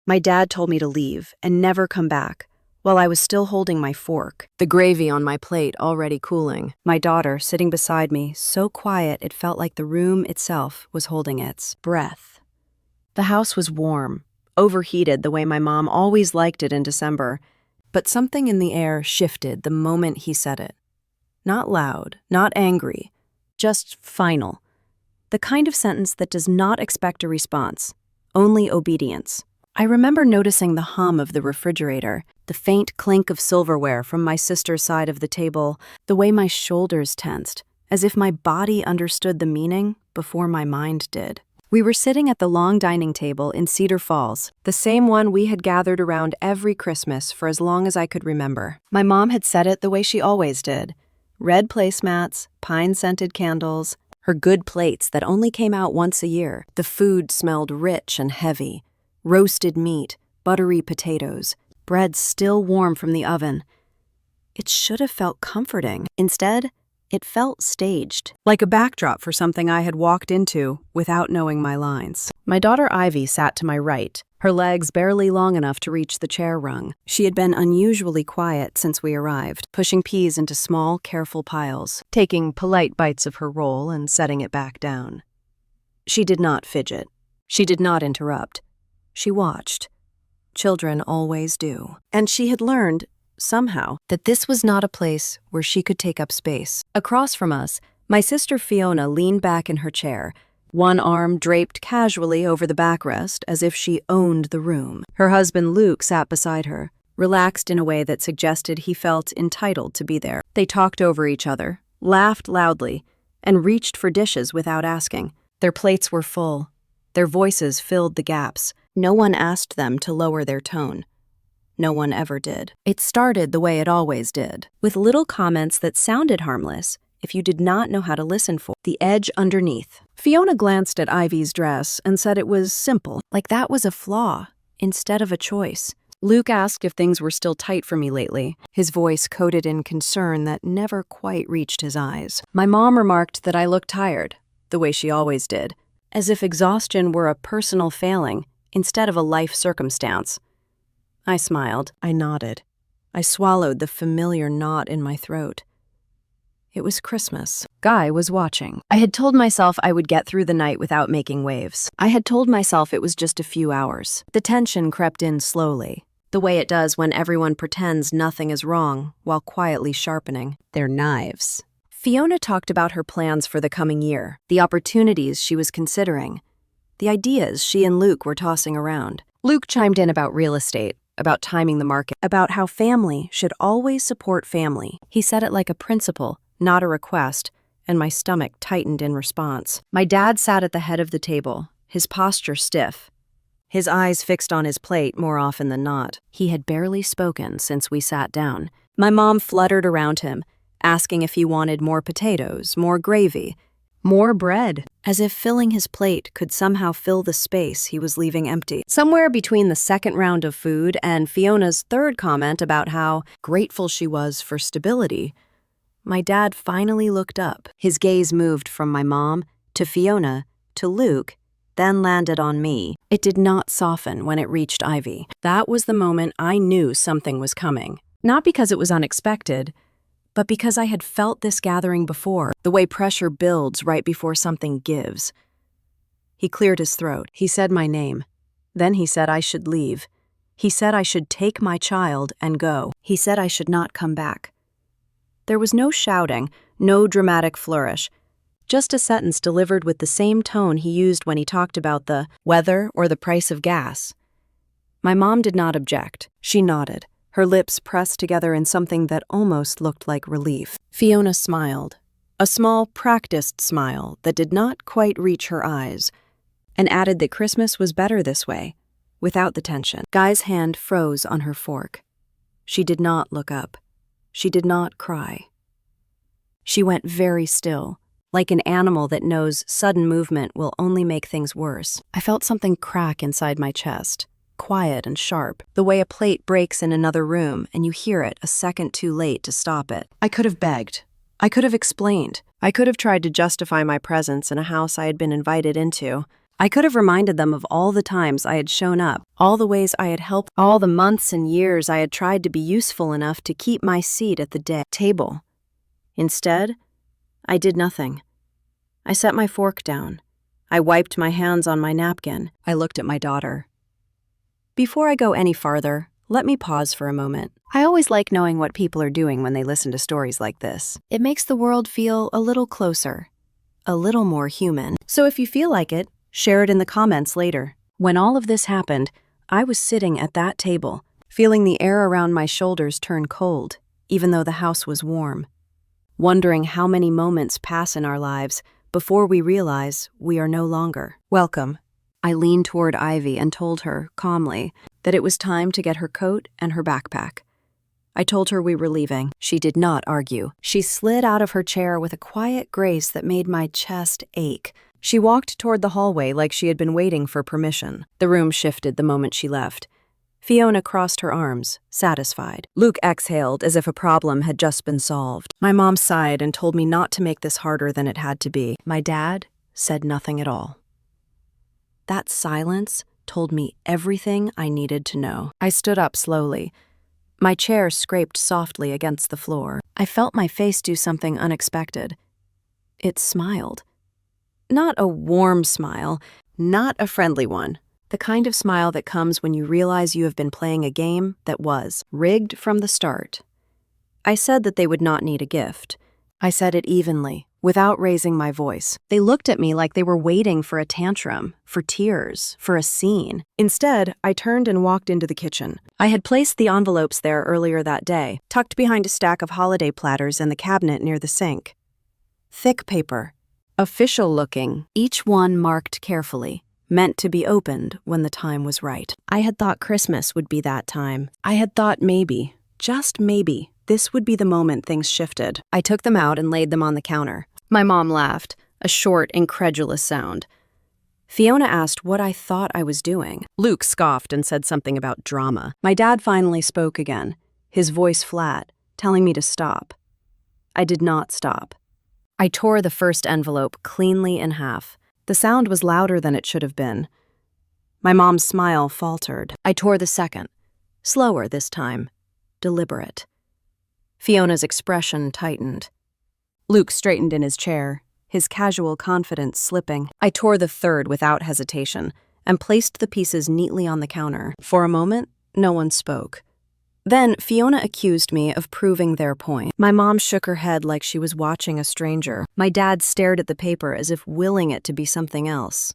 My dad told me to leave and never come back, while I was still holding my fork, the gravy on my plate already cooling. my daughter sitting beside me, so quiet it felt like the room itself was holding its breath. The house was warm, overheated the way my mom always liked it in December, but something in the air shifted the moment he said it. Not loud, not angry, just final. The kind of sentence that does not expect a response, only obedience. I remember noticing the hum of the refrigerator, the faint clink of silverware from my sister's side of the table, the way my shoulders tensed, as if my body understood the meaning before my mind did. We were sitting at the long dining table in Cedar Falls, the same one we had gathered around every Christmas for as long as I could remember. My mom had set it the way she always did. Red placemats, pine-scented candles, her good plates that only came out once a year. The food smelled rich and heavy. Roasted meat, buttery potatoes, bread still warm from the oven. It should have felt comforting. Instead, it felt staged, like a backdrop for something I had walked into without knowing my lines. My daughter Ivy sat to my right, her legs barely long enough to reach the chair rung. She had been unusually quiet since we arrived, pushing peas into small, careful piles, taking polite bites of her roll and setting it back down. She did not fidget. She did not interrupt. She watched. Children always do. And she had learned, somehow, that this was not a place where she could take up space. Across from us, my sister Fiona leaned back in her chair, one arm draped casually over the backrest as if she owned the room. Her husband Luke sat beside her, relaxed in a way that suggested he felt entitled to be there. They talked over each other, laughed loudly, and reached for dishes without asking. Their plates were full. Their voices filled the gaps. No one asked them to lower their tone. No one ever did. It started the way it always did, with little comments that sounded harmless if you did not know how to listen for the edge underneath. Fiona glanced at Ivy's dress and said it was simple, like that was a flaw instead of a choice. Luke asked if things were still tight for me lately, his voice coated in concern that never quite reached his eyes. My mom remarked that I looked tired, the way she always did, as if exhaustion were a personal failing instead of a life circumstance. I smiled. I nodded. I swallowed the familiar knot in my throat. It was Christmas. Guy was watching. I had told myself I would get through the night without making waves. I had told myself it was just a few hours. The tension crept in slowly, the way it does when everyone pretends nothing is wrong while quietly sharpening their knives. Fiona talked about her plans for the coming year, the opportunities she was considering, the ideas she and Luke were tossing around. Luke chimed in about real estate, about timing the market, about how family should always support family. He said it like a principle, not a request, and my stomach tightened in response. My dad sat at the head of the table, his posture stiff, his eyes fixed on his plate more often than not. He had barely spoken since we sat down. My mom fluttered around him, asking if he wanted more potatoes, more gravy, more bread, as if filling his plate could somehow fill the space he was leaving empty. Somewhere between the second round of food and Fiona's third comment about how grateful she was for stability, my dad finally looked up. His gaze moved from my mom to Fiona to Luke, then landed on me. It did not soften when it reached Ivy. That was the moment I knew something was coming. Not because it was unexpected, but because I had felt this gathering before, the way pressure builds right before something gives. He cleared his throat. He said my name. Then he said I should leave. He said I should take my child and go. He said I should not come back. There was no shouting, no dramatic flourish, just a sentence delivered with the same tone he used when he talked about the weather or the price of gas. My mom did not object. She nodded, her lips pressed together in something that almost looked like relief. Fiona smiled, a small, practiced smile that did not quite reach her eyes, and added that Christmas was better this way, without the tension. Guy's hand froze on her fork. She did not look up. She did not cry. She went very still, like an animal that knows sudden movement will only make things worse. I felt something crack inside my chest. Quiet and sharp, the way a plate breaks in another room and you hear it a second too late to stop it. I could have begged. I could have explained. I could have tried to justify my presence in a house I had been invited into. I could have reminded them of all the times I had shown up, all the ways I had helped, all the months and years I had tried to be useful enough to keep my seat at the table. Instead, I did nothing. I set my fork down. I wiped my hands on my napkin. I looked at my daughter. Before I go any farther, let me pause for a moment. I always like knowing what people are doing when they listen to stories like this. It makes the world feel a little closer, a little more human. So if you feel like it, share it in the comments later. When all of this happened, I was sitting at that table, feeling the air around my shoulders turn cold, even though the house was warm. Wondering how many moments pass in our lives before we realize we are no longer welcome. I leaned toward Ivy and told her, calmly, that it was time to get her coat and her backpack. I told her we were leaving. She did not argue. She slid out of her chair with a quiet grace that made my chest ache. She walked toward the hallway like she had been waiting for permission. The room shifted the moment she left. Fiona crossed her arms, satisfied. Luke exhaled as if a problem had just been solved. My mom sighed and told me not to make this harder than it had to be. My dad said nothing at all. That silence told me everything I needed to know. I stood up slowly. My chair scraped softly against the floor. I felt my face do something unexpected. It smiled. Not a warm smile, not a friendly one. The kind of smile that comes when you realize you have been playing a game that was rigged from the start. I said that they would not need a gift. I said it evenly, without raising my voice. They looked at me like they were waiting for a tantrum, for tears, for a scene. Instead, I turned and walked into the kitchen. I had placed the envelopes there earlier that day, tucked behind a stack of holiday platters in the cabinet near the sink. Thick paper, official-looking, each one marked carefully, meant to be opened when the time was right. I had thought Christmas would be that time. I had thought maybe, just maybe, this would be the moment things shifted. I took them out and laid them on the counter. My mom laughed, a short, incredulous sound. Fiona asked what I thought I was doing. Luke scoffed and said something about drama. My dad finally spoke again, his voice flat, telling me to stop. I did not stop. I tore the first envelope cleanly in half. The sound was louder than it should have been. My mom's smile faltered. I tore the second, slower this time, deliberate. Fiona's expression tightened. Luke straightened in his chair, his casual confidence slipping. I tore the third without hesitation and placed the pieces neatly on the counter. For a moment, no one spoke. Then Fiona accused me of proving their point. My mom shook her head like she was watching a stranger. My dad stared at the paper as if willing it to be something else.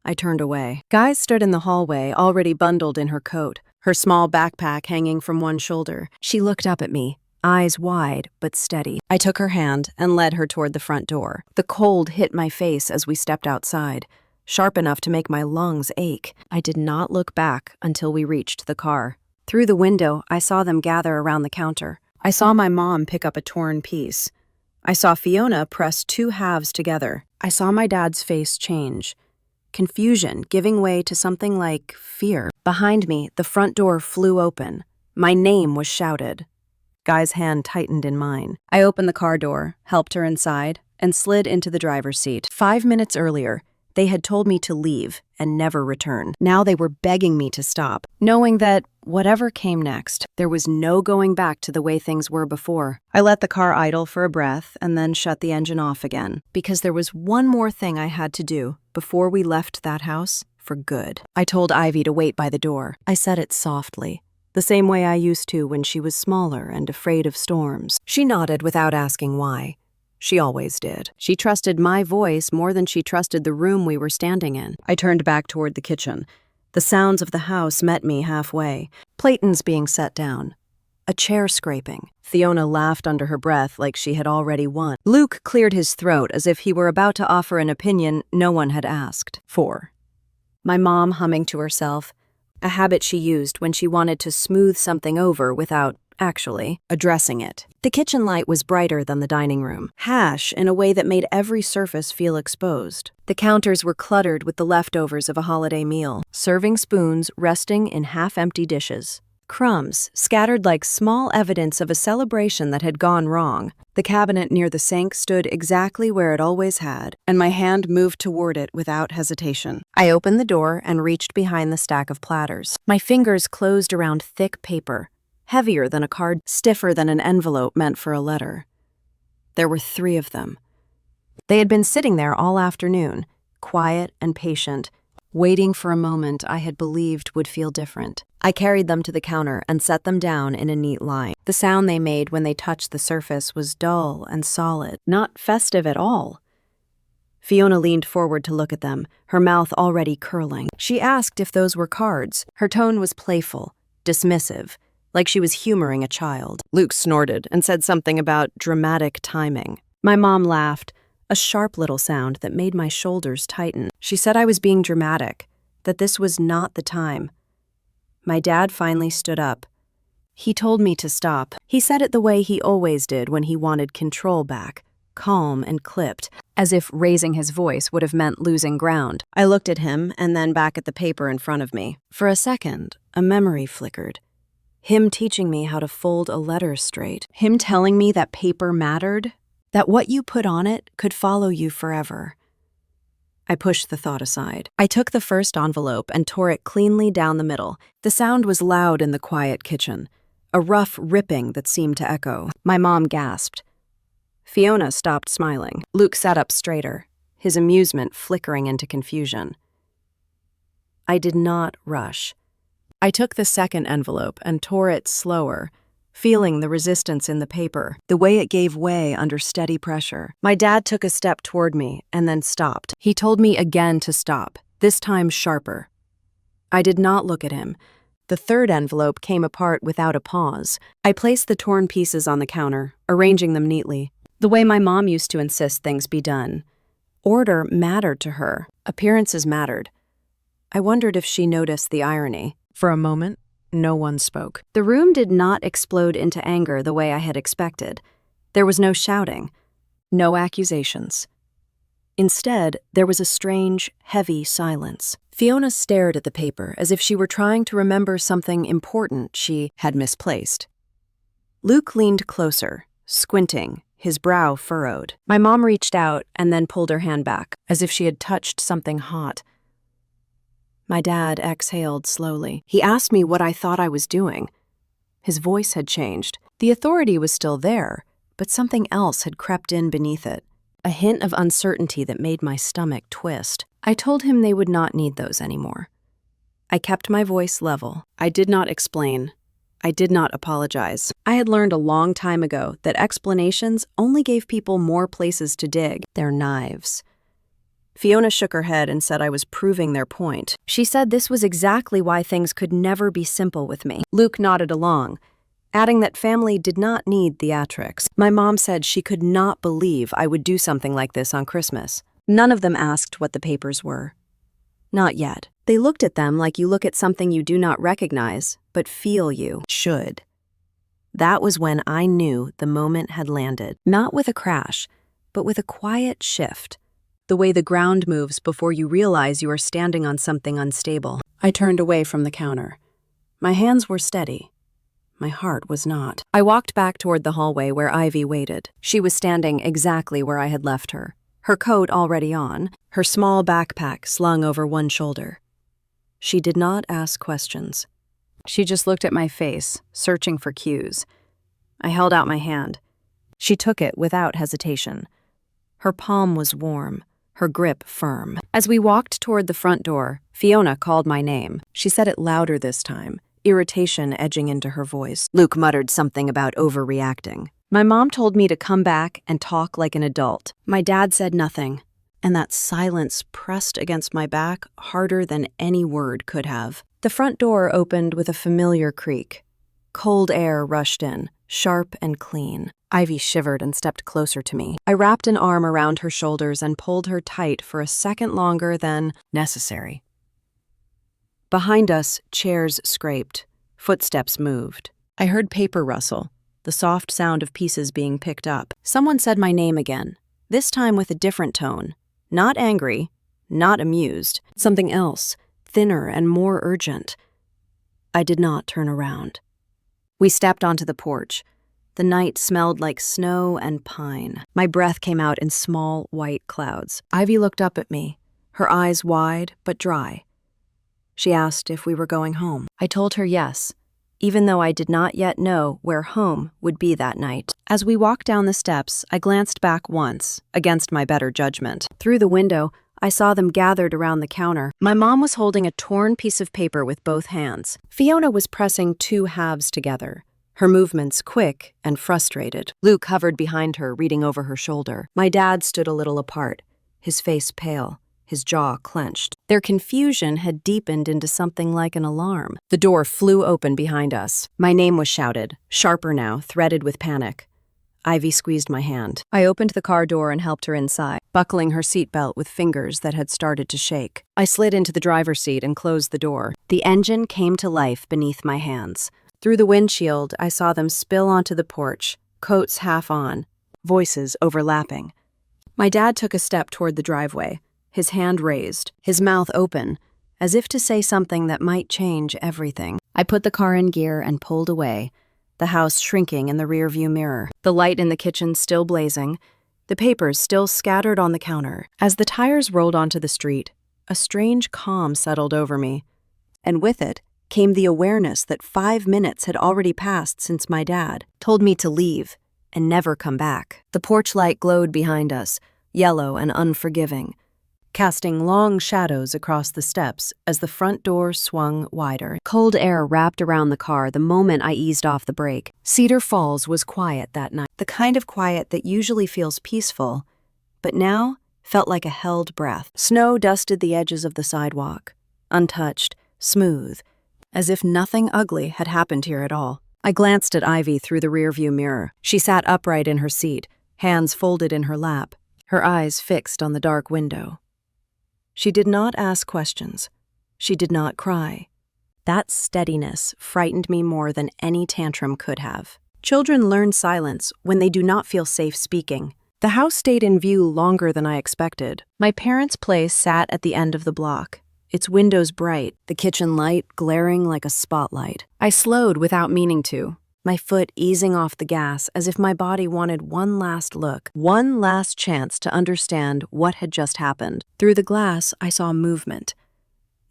I turned away. Guy stood in the hallway, already bundled in her coat, her small backpack hanging from one shoulder. She looked up at me, eyes wide but steady. I took her hand and led her toward the front door. The cold hit my face as we stepped outside, sharp enough to make my lungs ache. I did not look back until we reached the car. Through the window, I saw them gather around the counter. I saw my mom pick up a torn piece. I saw Fiona press two halves together. I saw my dad's face change. Confusion giving way to something like fear. Behind me, the front door flew open. My name was shouted. Guy's hand tightened in mine. I opened the car door, helped her inside, and slid into the driver's seat. 5 minutes earlier, they had told me to leave and never return. Now they were begging me to stop, knowing that whatever came next, there was no going back to the way things were before. I let the car idle for a breath and then shut the engine off again, because there was one more thing I had to do before we left that house for good. I told Ivy to wait by the door. I said it softly, the same way I used to when she was smaller and afraid of storms. She nodded without asking why. She always did. She trusted my voice more than she trusted the room we were standing in. I turned back toward the kitchen. The sounds of the house met me halfway. Platons being set down. A chair scraping. Fiona laughed under her breath like she had already won. Luke cleared his throat as if he were about to offer an opinion no one had asked for. My mom humming to herself, a habit she used when she wanted to smooth something over without actually addressing it. The kitchen light was brighter than the dining room. Hash in a way that made every surface feel exposed. The counters were cluttered with the leftovers of a holiday meal, serving spoons resting in half-empty dishes. crumbs, scattered like small evidence of a celebration that had gone wrong. The cabinet near the sink stood exactly where it always had, and my hand moved toward it without hesitation. I opened the door and reached behind the stack of platters. My fingers closed around thick paper, heavier than a card, stiffer than an envelope meant for a letter. There were 3 of them. They had been sitting there all afternoon, quiet and patient, waiting for a moment I had believed would feel different. I carried them to the counter and set them down in a neat line. The sound they made when they touched the surface was dull and solid, not festive at all. Fiona leaned forward to look at them, her mouth already curling. She asked if those were cards. Her tone was playful, dismissive, like she was humoring a child. Luke snorted and said something about dramatic timing. My mom laughed, a sharp little sound that made my shoulders tighten. She said I was being dramatic, that this was not the time. My dad finally stood up. He told me to stop. He said it the way he always did when he wanted control back, calm and clipped, as if raising his voice would have meant losing ground. I looked at him and then back at the paper in front of me. For a second, a memory flickered. Him teaching me how to fold a letter straight. Him telling me that paper mattered, that what you put on it could follow you forever. I pushed the thought aside. I took the first envelope and tore it cleanly down the middle. The sound was loud in the quiet kitchen, a rough ripping that seemed to echo. My mom gasped. Fiona stopped smiling. Luke sat up straighter, his amusement flickering into confusion. I did not rush. I took the second envelope and tore it slower, feeling the resistance in the paper, the way it gave way under steady pressure. My dad took a step toward me and then stopped. He told me again to stop, this time sharper. I did not look at him. The third envelope came apart without a pause. I placed the torn pieces on the counter, arranging them neatly, the way my mom used to insist things be done. Order mattered to her. Appearances mattered. I wondered if she noticed the irony. For a moment, no one spoke. The room did not explode into anger the way I had expected. There was no shouting, no accusations. Instead, there was a strange, heavy silence. Fiona stared at the paper as if she were trying to remember something important she had misplaced. Luke leaned closer, squinting, his brow furrowed. My mom reached out and then pulled her hand back, as if she had touched something hot. My dad exhaled slowly. He asked me what I thought I was doing. His voice had changed. The authority was still there, but something else had crept in beneath it, a hint of uncertainty that made my stomach twist. I told him they would not need those anymore. I kept my voice level. I did not explain. I did not apologize. I had learned a long time ago that explanations only gave people more places to dig, their knives. Fiona shook her head and said I was proving their point. She said this was exactly why things could never be simple with me. Luke nodded along, adding that family did not need theatrics. My mom said she could not believe I would do something like this on Christmas. None of them asked what the papers were. Not yet. They looked at them like you look at something you do not recognize, but feel you should. That was when I knew the moment had landed, not with a crash, but with a quiet shift. The way the ground moves before you realize you are standing on something unstable. I turned away from the counter. My hands were steady. My heart was not. I walked back toward the hallway where Ivy waited. She was standing exactly where I had left her, her coat already on, her small backpack slung over one shoulder. She did not ask questions. She just looked at my face, searching for cues. I held out my hand. She took it without hesitation. Her palm was warm, her grip firm. As we walked toward the front door, Fiona called my name. She said it louder this time, irritation edging into her voice. Luke muttered something about overreacting. My mom told me to come back and talk like an adult. My dad said nothing, and that silence pressed against my back harder than any word could have. The front door opened with a familiar creak. Cold air rushed in, sharp and clean. Ivy shivered and stepped closer to me. I wrapped an arm around her shoulders and pulled her tight for a second longer than necessary. Behind us, chairs scraped. Footsteps moved. I heard paper rustle, the soft sound of pieces being picked up. Someone said my name again, this time with a different tone. Not angry, not amused. Something else, thinner and more urgent. I did not turn around. We stepped onto the porch. The night smelled like snow and pine. My breath came out in small, white clouds. Ivy looked up at me, her eyes wide but dry. She asked if we were going home. I told her yes, even though I did not yet know where home would be that night. As we walked down the steps, I glanced back once, against my better judgment. Through the window, I saw them gathered around the counter. My mom was holding a torn piece of paper with both hands. Fiona was pressing two halves together, her movements quick and frustrated. Luke hovered behind her, reading over her shoulder. My dad stood a little apart, his face pale, his jaw clenched. Their confusion had deepened into something like an alarm. The door flew open behind us. My name was shouted, sharper now, threaded with panic. Ivy squeezed my hand. I opened the car door and helped her inside, buckling her seatbelt with fingers that had started to shake. I slid into the driver's seat and closed the door. The engine came to life beneath my hands. Through the windshield, I saw them spill onto the porch, coats half on, voices overlapping. My dad took a step toward the driveway, his hand raised, his mouth open, as if to say something that might change everything. I put the car in gear and pulled away, the house shrinking in the rearview mirror, the light in the kitchen still blazing, the papers still scattered on the counter. As the tires rolled onto the street, a strange calm settled over me, and with it came the awareness that 5 minutes had already passed since my dad told me to leave and never come back. The porch light glowed behind us, yellow and unforgiving, casting long shadows across the steps as the front door swung wider. Cold air wrapped around the car the moment I eased off the brake. Cedar Falls was quiet that night, the kind of quiet that usually feels peaceful, but now felt like a held breath. Snow dusted the edges of the sidewalk, untouched, smooth, as if nothing ugly had happened here at all. I glanced at Ivy through the rearview mirror. She sat upright in her seat, hands folded in her lap, her eyes fixed on the dark window. She did not ask questions. She did not cry. That steadiness frightened me more than any tantrum could have. Children learn silence when they do not feel safe speaking. The house stayed in view longer than I expected. My parents' place sat at the end of the block, its windows bright, the kitchen light glaring like a spotlight. I slowed without meaning to, my foot easing off the gas as if my body wanted one last look, one last chance to understand what had just happened. Through the glass, I saw movement.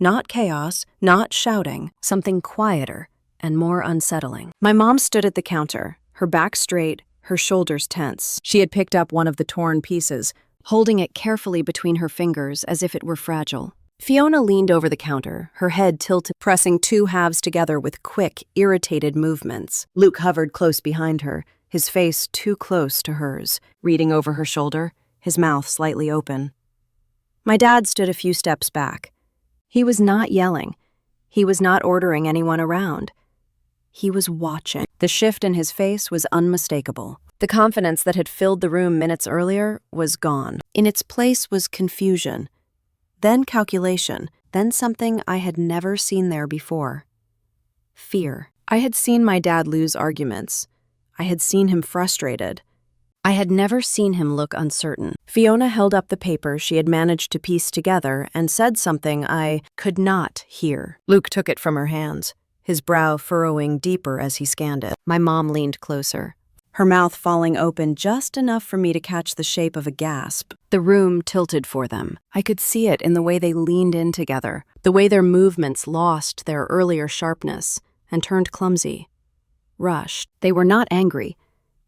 Not chaos, not shouting, something quieter and more unsettling. My mom stood at the counter, her back straight, her shoulders tense. She had picked up one of the torn pieces, holding it carefully between her fingers as if it were fragile. Fiona leaned over the counter, her head tilted, pressing two halves together with quick, irritated movements. Luke hovered close behind her, his face too close to hers, reading over her shoulder, his mouth slightly open. My dad stood a few steps back. He was not yelling. He was not ordering anyone around. He was watching. The shift in his face was unmistakable. The confidence that had filled the room minutes earlier was gone. In its place was confusion. Then calculation, then something I had never seen there before. Fear. I had seen my dad lose arguments. I had seen him frustrated. I had never seen him look uncertain. Fiona held up the paper she had managed to piece together and said something I could not hear. Luke took it from her hands, his brow furrowing deeper as he scanned it. My mom leaned closer, her mouth falling open just enough for me to catch the shape of a gasp. The room tilted for them. I could see it in the way they leaned in together, the way their movements lost their earlier sharpness and turned clumsy, rushed. They were not angry.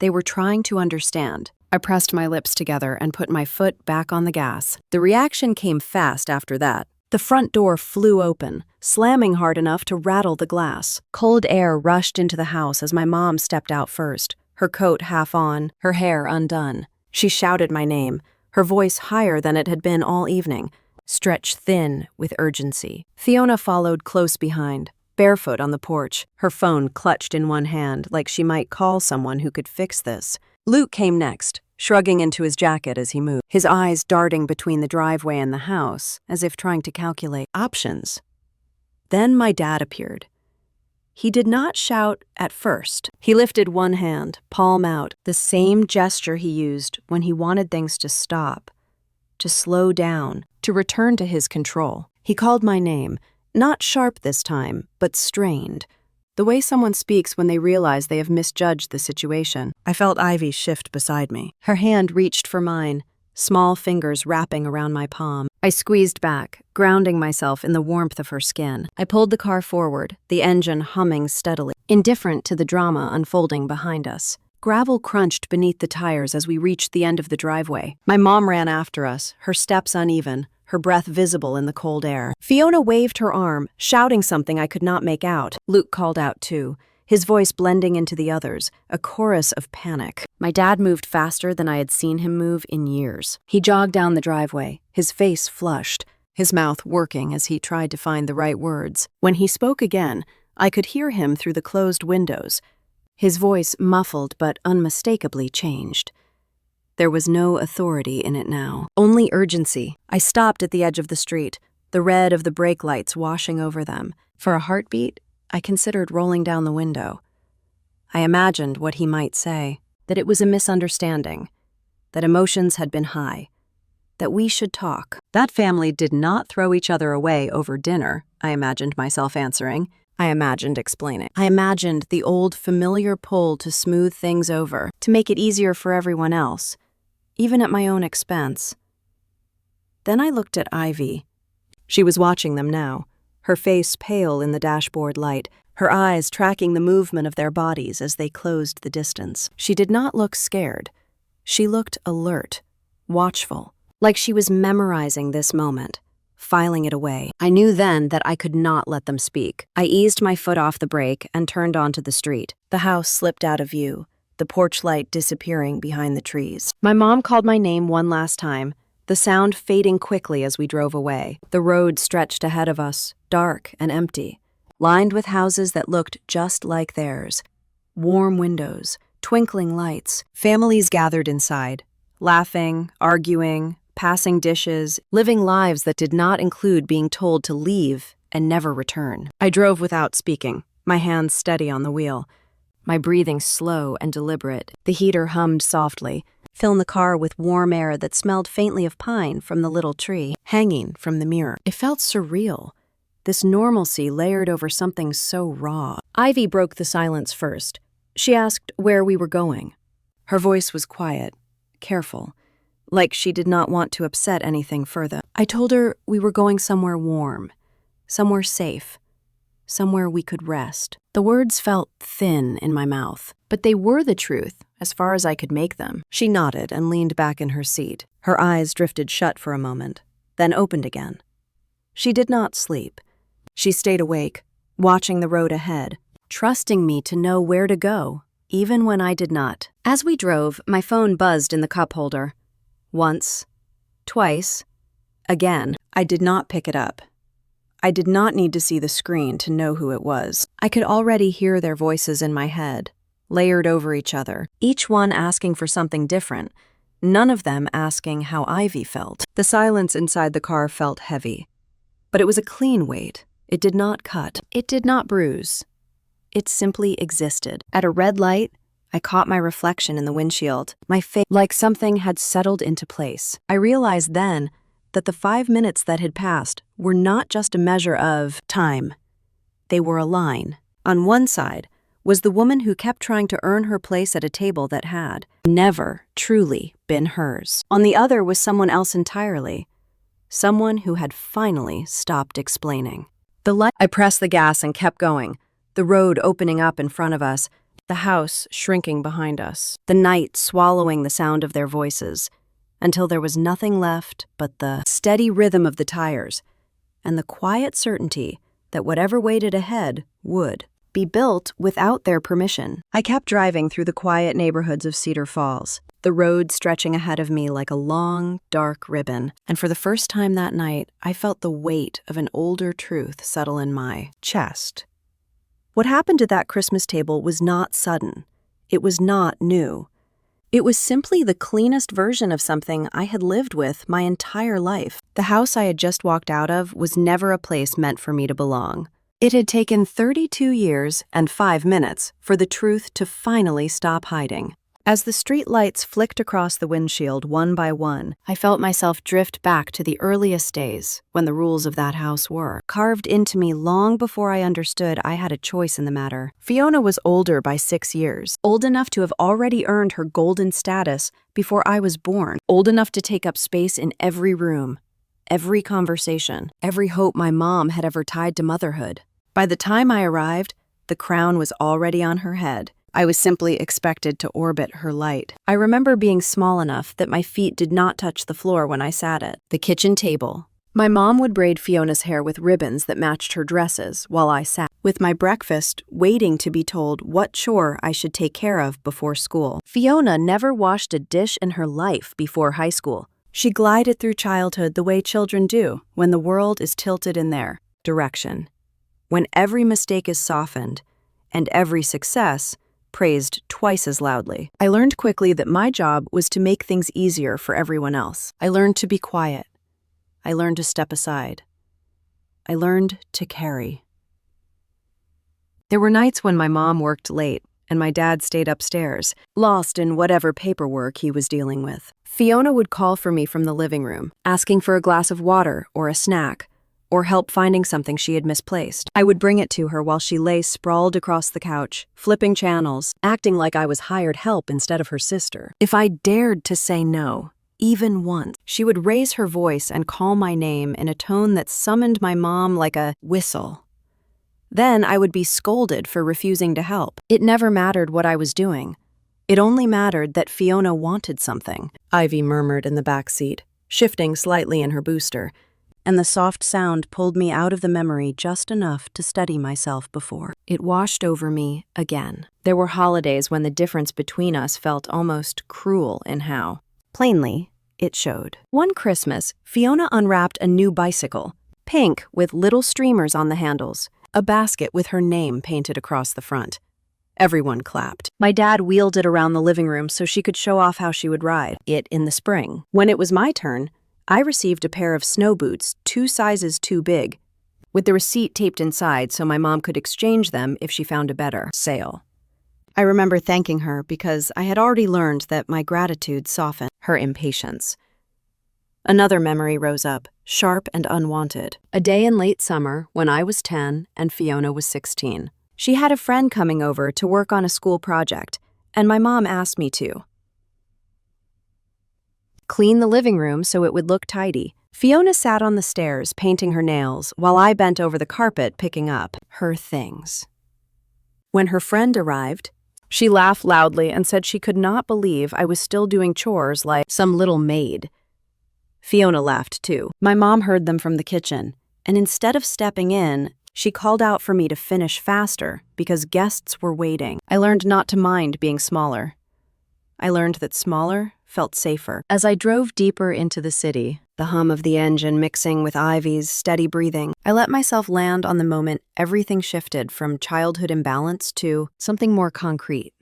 They were trying to understand. I pressed my lips together and put my foot back on the gas. The reaction came fast after that. The front door flew open, slamming hard enough to rattle the glass. Cold air rushed into the house as my mom stepped out first, her coat half on, her hair undone. She shouted my name, her voice higher than it had been all evening, stretched thin with urgency. Fiona followed close behind, barefoot on the porch, her phone clutched in one hand like she might call someone who could fix this. Luke came next, shrugging into his jacket as he moved, his eyes darting between the driveway and the house, as if trying to calculate options. Then my dad appeared. He did not shout at first. He lifted one hand, palm out, the same gesture he used when he wanted things to stop, to slow down, to return to his control. He called my name, Not sharp this time, but strained. The way someone speaks when they realize they have misjudged the situation. I felt Ivy shift beside me. Her hand reached for mine, small fingers wrapping around my palm. I squeezed back, grounding myself in the warmth of her skin. I pulled the car forward, the engine humming steadily, indifferent to the drama unfolding behind us. Gravel crunched beneath the tires as we reached the end of the driveway. My mom ran after us, her steps uneven, her breath visible in the cold air. Fiona waved her arm, shouting something I could not make out. Luke called out too, his voice blending into the others, a chorus of panic. My dad moved faster than I had seen him move in years. He jogged down the driveway, his face flushed, his mouth working as he tried to find the right words. When he spoke again, I could hear him through the closed windows. His voice muffled but unmistakably changed. There was no authority in it now, only urgency. I stopped at the edge of the street, the red of the brake lights washing over them. For a heartbeat, I considered rolling down the window. I imagined what he might say, that it was a misunderstanding, that emotions had been high, that we should talk. That family did not throw each other away over dinner, I imagined myself answering. I imagined explaining. I imagined the old familiar pull to smooth things over, to make it easier for everyone else, even at my own expense. Then I looked at Ivy. She was watching them now, her face pale in the dashboard light, her eyes tracking the movement of their bodies as they closed the distance. She did not look scared. She looked alert, watchful, like she was memorizing this moment, filing it away. I knew then that I could not let them speak. I eased my foot off the brake and turned onto the street. The house slipped out of view, the porch light disappearing behind the trees. My mom called my name one last time, the sound fading quickly as we drove away. The road stretched ahead of us, dark and empty, lined with houses that looked just like theirs. Warm windows, twinkling lights, families gathered inside, laughing, arguing, passing dishes, living lives that did not include being told to leave and never return. I drove without speaking, my hands steady on the wheel, my breathing slow and deliberate. The heater hummed softly, filling the car with warm air that smelled faintly of pine from the little tree hanging from the mirror. It felt surreal, this normalcy layered over something so raw. Ivy broke the silence first. She asked where we were going. Her voice was quiet, careful, like she did not want to upset anything further. I told her we were going somewhere warm, somewhere safe, somewhere we could rest. The words felt thin in my mouth, but they were the truth, as far as I could make them. She nodded and leaned back in her seat. Her eyes drifted shut for a moment, then opened again. She did not sleep. She stayed awake, watching the road ahead, trusting me to know where to go, even when I did not. As we drove, my phone buzzed in the cup holder. Once, twice, again. I did not pick it up. I did not need to see the screen to know who it was. I could already hear their voices in my head, layered over each other, each one asking for something different, none of them asking how Ivy felt. The silence inside the car felt heavy, but it was a clean weight. It did not cut. It did not bruise. It simply existed. At a red light, I caught my reflection in the windshield, my face like something had settled into place. I realized then that the 5 minutes that had passed were not just a measure of time. They were a line. On one side was the woman who kept trying to earn her place at a table that had never truly been hers. On the other was someone else entirely, someone who had finally stopped explaining. I pressed the gas and kept going, the road opening up in front of us, the house shrinking behind us, the night swallowing the sound of their voices, until there was nothing left but the steady rhythm of the tires and the quiet certainty that whatever waited ahead would be built without their permission. I kept driving through the quiet neighborhoods of Cedar Falls, the road stretching ahead of me like a long, dark ribbon, and for the first time that night, I felt the weight of an older truth settle in my chest. What happened at that Christmas table was not sudden. It was not new. It was simply the cleanest version of something I had lived with my entire life. The house I had just walked out of was never a place meant for me to belong. It had taken 32 years and 5 minutes for the truth to finally stop hiding. As the street lights flicked across the windshield one by one, I felt myself drift back to the earliest days when the rules of that house were carved into me long before I understood I had a choice in the matter. Fiona was older by 6 years, old enough to have already earned her golden status before I was born, old enough to take up space in every room, every conversation, every hope my mom had ever tied to motherhood. By the time I arrived, the crown was already on her head. I was simply expected to orbit her light. I remember being small enough that my feet did not touch the floor when I sat at the kitchen table. My mom would braid Fiona's hair with ribbons that matched her dresses while I sat with my breakfast, waiting to be told what chore I should take care of before school. Fiona never washed a dish in her life before high school. She glided through childhood the way children do when the world is tilted in their direction, when every mistake is softened and every success praised twice as loudly. I learned quickly that my job was to make things easier for everyone else. I learned to be quiet. I learned to step aside. I learned to carry. There were nights when my mom worked late and my dad stayed upstairs, lost in whatever paperwork he was dealing with. Fiona would call for me from the living room, asking for a glass of water or a snack, or help finding something she had misplaced. I would bring it to her while she lay sprawled across the couch, flipping channels, acting like I was hired help instead of her sister. If I dared to say no, even once, she would raise her voice and call my name in a tone that summoned my mom like a whistle. Then I would be scolded for refusing to help. It never mattered what I was doing. It only mattered that Fiona wanted something, Ivy murmured in the back seat, shifting slightly in her booster, and the soft sound pulled me out of the memory just enough to steady myself before it washed over me again. There were holidays when the difference between us felt almost cruel in how plainly it showed. One Christmas, Fiona unwrapped a new bicycle, pink with little streamers on the handles, a basket with her name painted across the front. Everyone clapped. My dad wheeled it around the living room so she could show off how she would ride it in the spring. When it was my turn, I received a pair of snow boots 2 sizes too big, with the receipt taped inside so my mom could exchange them if she found a better sale. I remember thanking her because I had already learned that my gratitude softened her impatience. Another memory rose up, sharp and unwanted. A day in late summer when I was 10 and Fiona was 16. She had a friend coming over to work on a school project, and my mom asked me to clean the living room so it would look tidy. Fiona sat on the stairs painting her nails while I bent over the carpet picking up her things. When her friend arrived, she laughed loudly and said she could not believe I was still doing chores like some little maid. Fiona laughed too. My mom heard them from the kitchen, and instead of stepping in, she called out for me to finish faster because guests were waiting. I learned not to mind being smaller. I learned that smaller felt safer. As I drove deeper into the city, the hum of the engine mixing with Ivy's steady breathing, I let myself land on the moment everything shifted from childhood imbalance to something more concrete.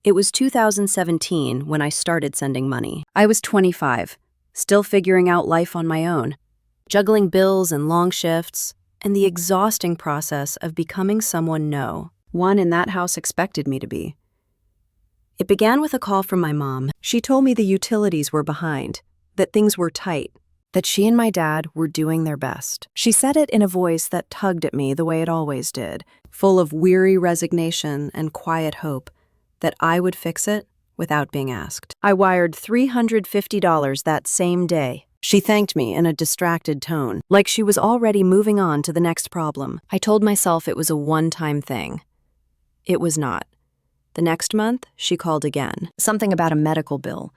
It was 2017 when I started sending money. I was 25, still figuring out life on my own, juggling bills and long shifts, and the exhausting process of becoming someone no one in that house expected me to be. It began with a call from my mom. She told me the utilities were behind, that things were tight, that she and my dad were doing their best. She said it in a voice that tugged at me the way it always did, full of weary resignation and quiet hope that I would fix it without being asked. I wired $350 that same day. She thanked me in a distracted tone, like she was already moving on to the next problem. I told myself it was a one-time thing. It was not. The next month, she called again, something about a medical bill.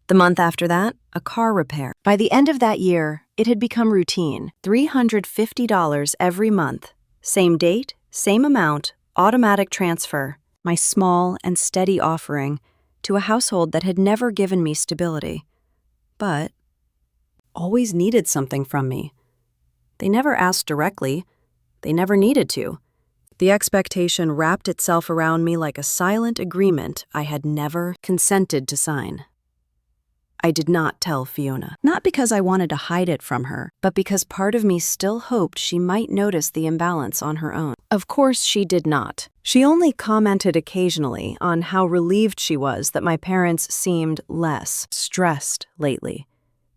The month after that, a car repair. By the end of that year, it had become routine. $350 every month. Same date, same amount, automatic transfer. My small and steady offering to a household that had never given me stability, but always needed something from me. They never asked directly. They never needed to. The expectation wrapped itself around me like a silent agreement I had never consented to sign. I did not tell Fiona. Not because I wanted to hide it from her, but because part of me still hoped she might notice the imbalance on her own. Of course, she did not. She only commented occasionally on how relieved she was that my parents seemed less stressed lately,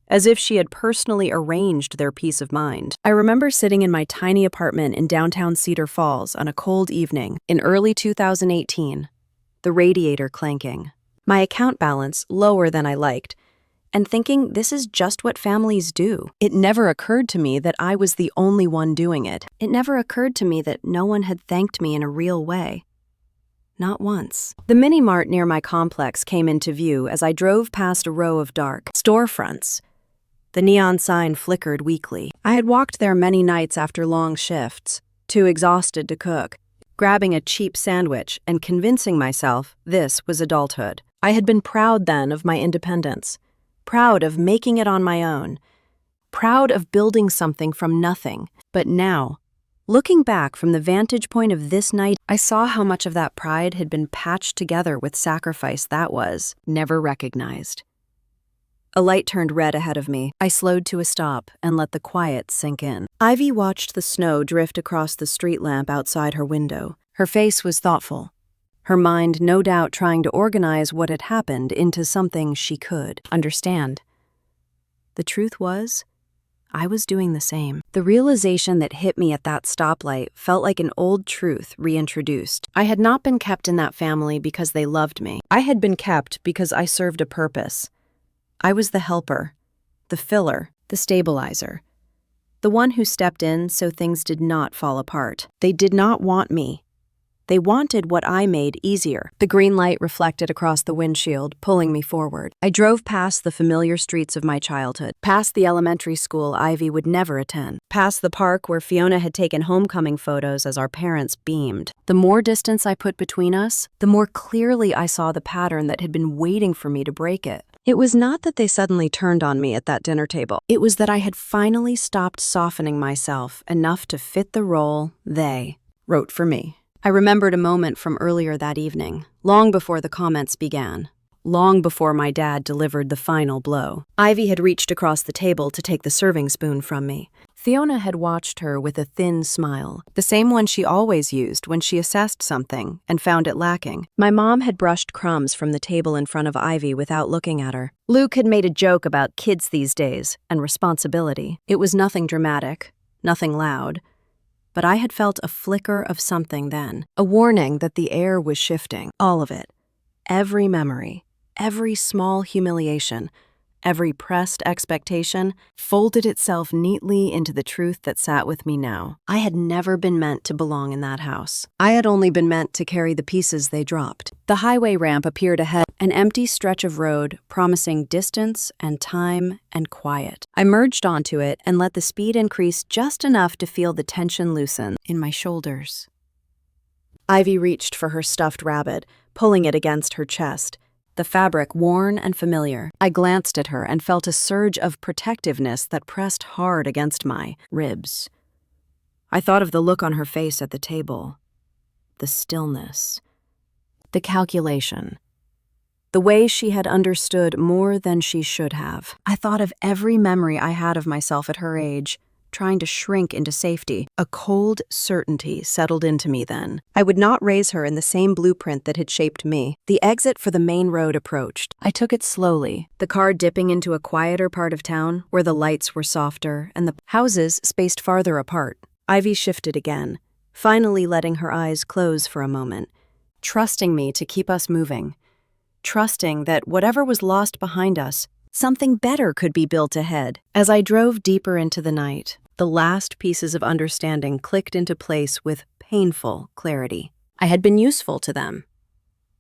as if she had personally arranged their peace of mind. I remember sitting in my tiny apartment in downtown Cedar Falls on a cold evening in early 2018, the radiator clanking, my account balance lower than I liked, and thinking this is just what families do. It never occurred to me that I was the only one doing it. It never occurred to me that no one had thanked me in a real way. Not once. The mini-mart near my complex came into view as I drove past a row of dark storefronts. The neon sign flickered weakly. I had walked there many nights after long shifts, too exhausted to cook, grabbing a cheap sandwich and convincing myself this was adulthood. I had been proud then of my independence. Proud of making it on my own, proud of building something from nothing. But now, looking back from the vantage point of this night, I saw how much of that pride had been patched together with sacrifice that was never recognized. A light turned red ahead of me. I slowed to a stop and let the quiet sink in. Ivy watched the snow drift across the street lamp outside her window. Her face was thoughtful, her mind no doubt trying to organize what had happened into something she could understand. The truth was, I was doing the same. The realization that hit me at that stoplight felt like an old truth reintroduced. I had not been kept in that family because they loved me. I had been kept because I served a purpose. I was the helper, the filler, the stabilizer, the one who stepped in so things did not fall apart. They did not want me. They wanted what I made easier. The green light reflected across the windshield, pulling me forward. I drove past the familiar streets of my childhood, past the elementary school Ivy would never attend, past the park where Fiona had taken homecoming photos as our parents beamed. The more distance I put between us, the more clearly I saw the pattern that had been waiting for me to break it. It was not that they suddenly turned on me at that dinner table. It was that I had finally stopped softening myself enough to fit the role they wrote for me. I remembered a moment from earlier that evening, long before the comments began, long before my dad delivered the final blow. Ivy had reached across the table to take the serving spoon from me. Fiona had watched her with a thin smile, the same one she always used when she assessed something and found it lacking. My mom had brushed crumbs from the table in front of Ivy without looking at her. Luke had made a joke about kids these days and responsibility. It was nothing dramatic, nothing loud. But I had felt a flicker of something then, a warning that the air was shifting, all of it. Every memory, every small humiliation, every pressed expectation folded itself neatly into the truth that sat with me now. I had never been meant to belong in that house. I had only been meant to carry the pieces they dropped. The highway ramp appeared ahead, an empty stretch of road promising distance and time and quiet. I merged onto it and let the speed increase just enough to feel the tension loosen in my shoulders. Ivy reached for her stuffed rabbit, pulling it against her chest, the fabric worn and familiar. I glanced at her and felt a surge of protectiveness that pressed hard against my ribs. I thought of the look on her face at the table, the stillness, the calculation, the way she had understood more than she should have. I thought of every memory I had of myself at her age, trying to shrink into safety. A cold certainty settled into me then. I would not raise her in the same blueprint that had shaped me. The exit for the main road approached. I took it slowly, the car dipping into a quieter part of town where the lights were softer and the houses spaced farther apart. Ivy shifted again, finally letting her eyes close for a moment, trusting me to keep us moving, trusting that whatever was lost behind us, something better could be built ahead. As I drove deeper into the night, the last pieces of understanding clicked into place with painful clarity. I had been useful to them.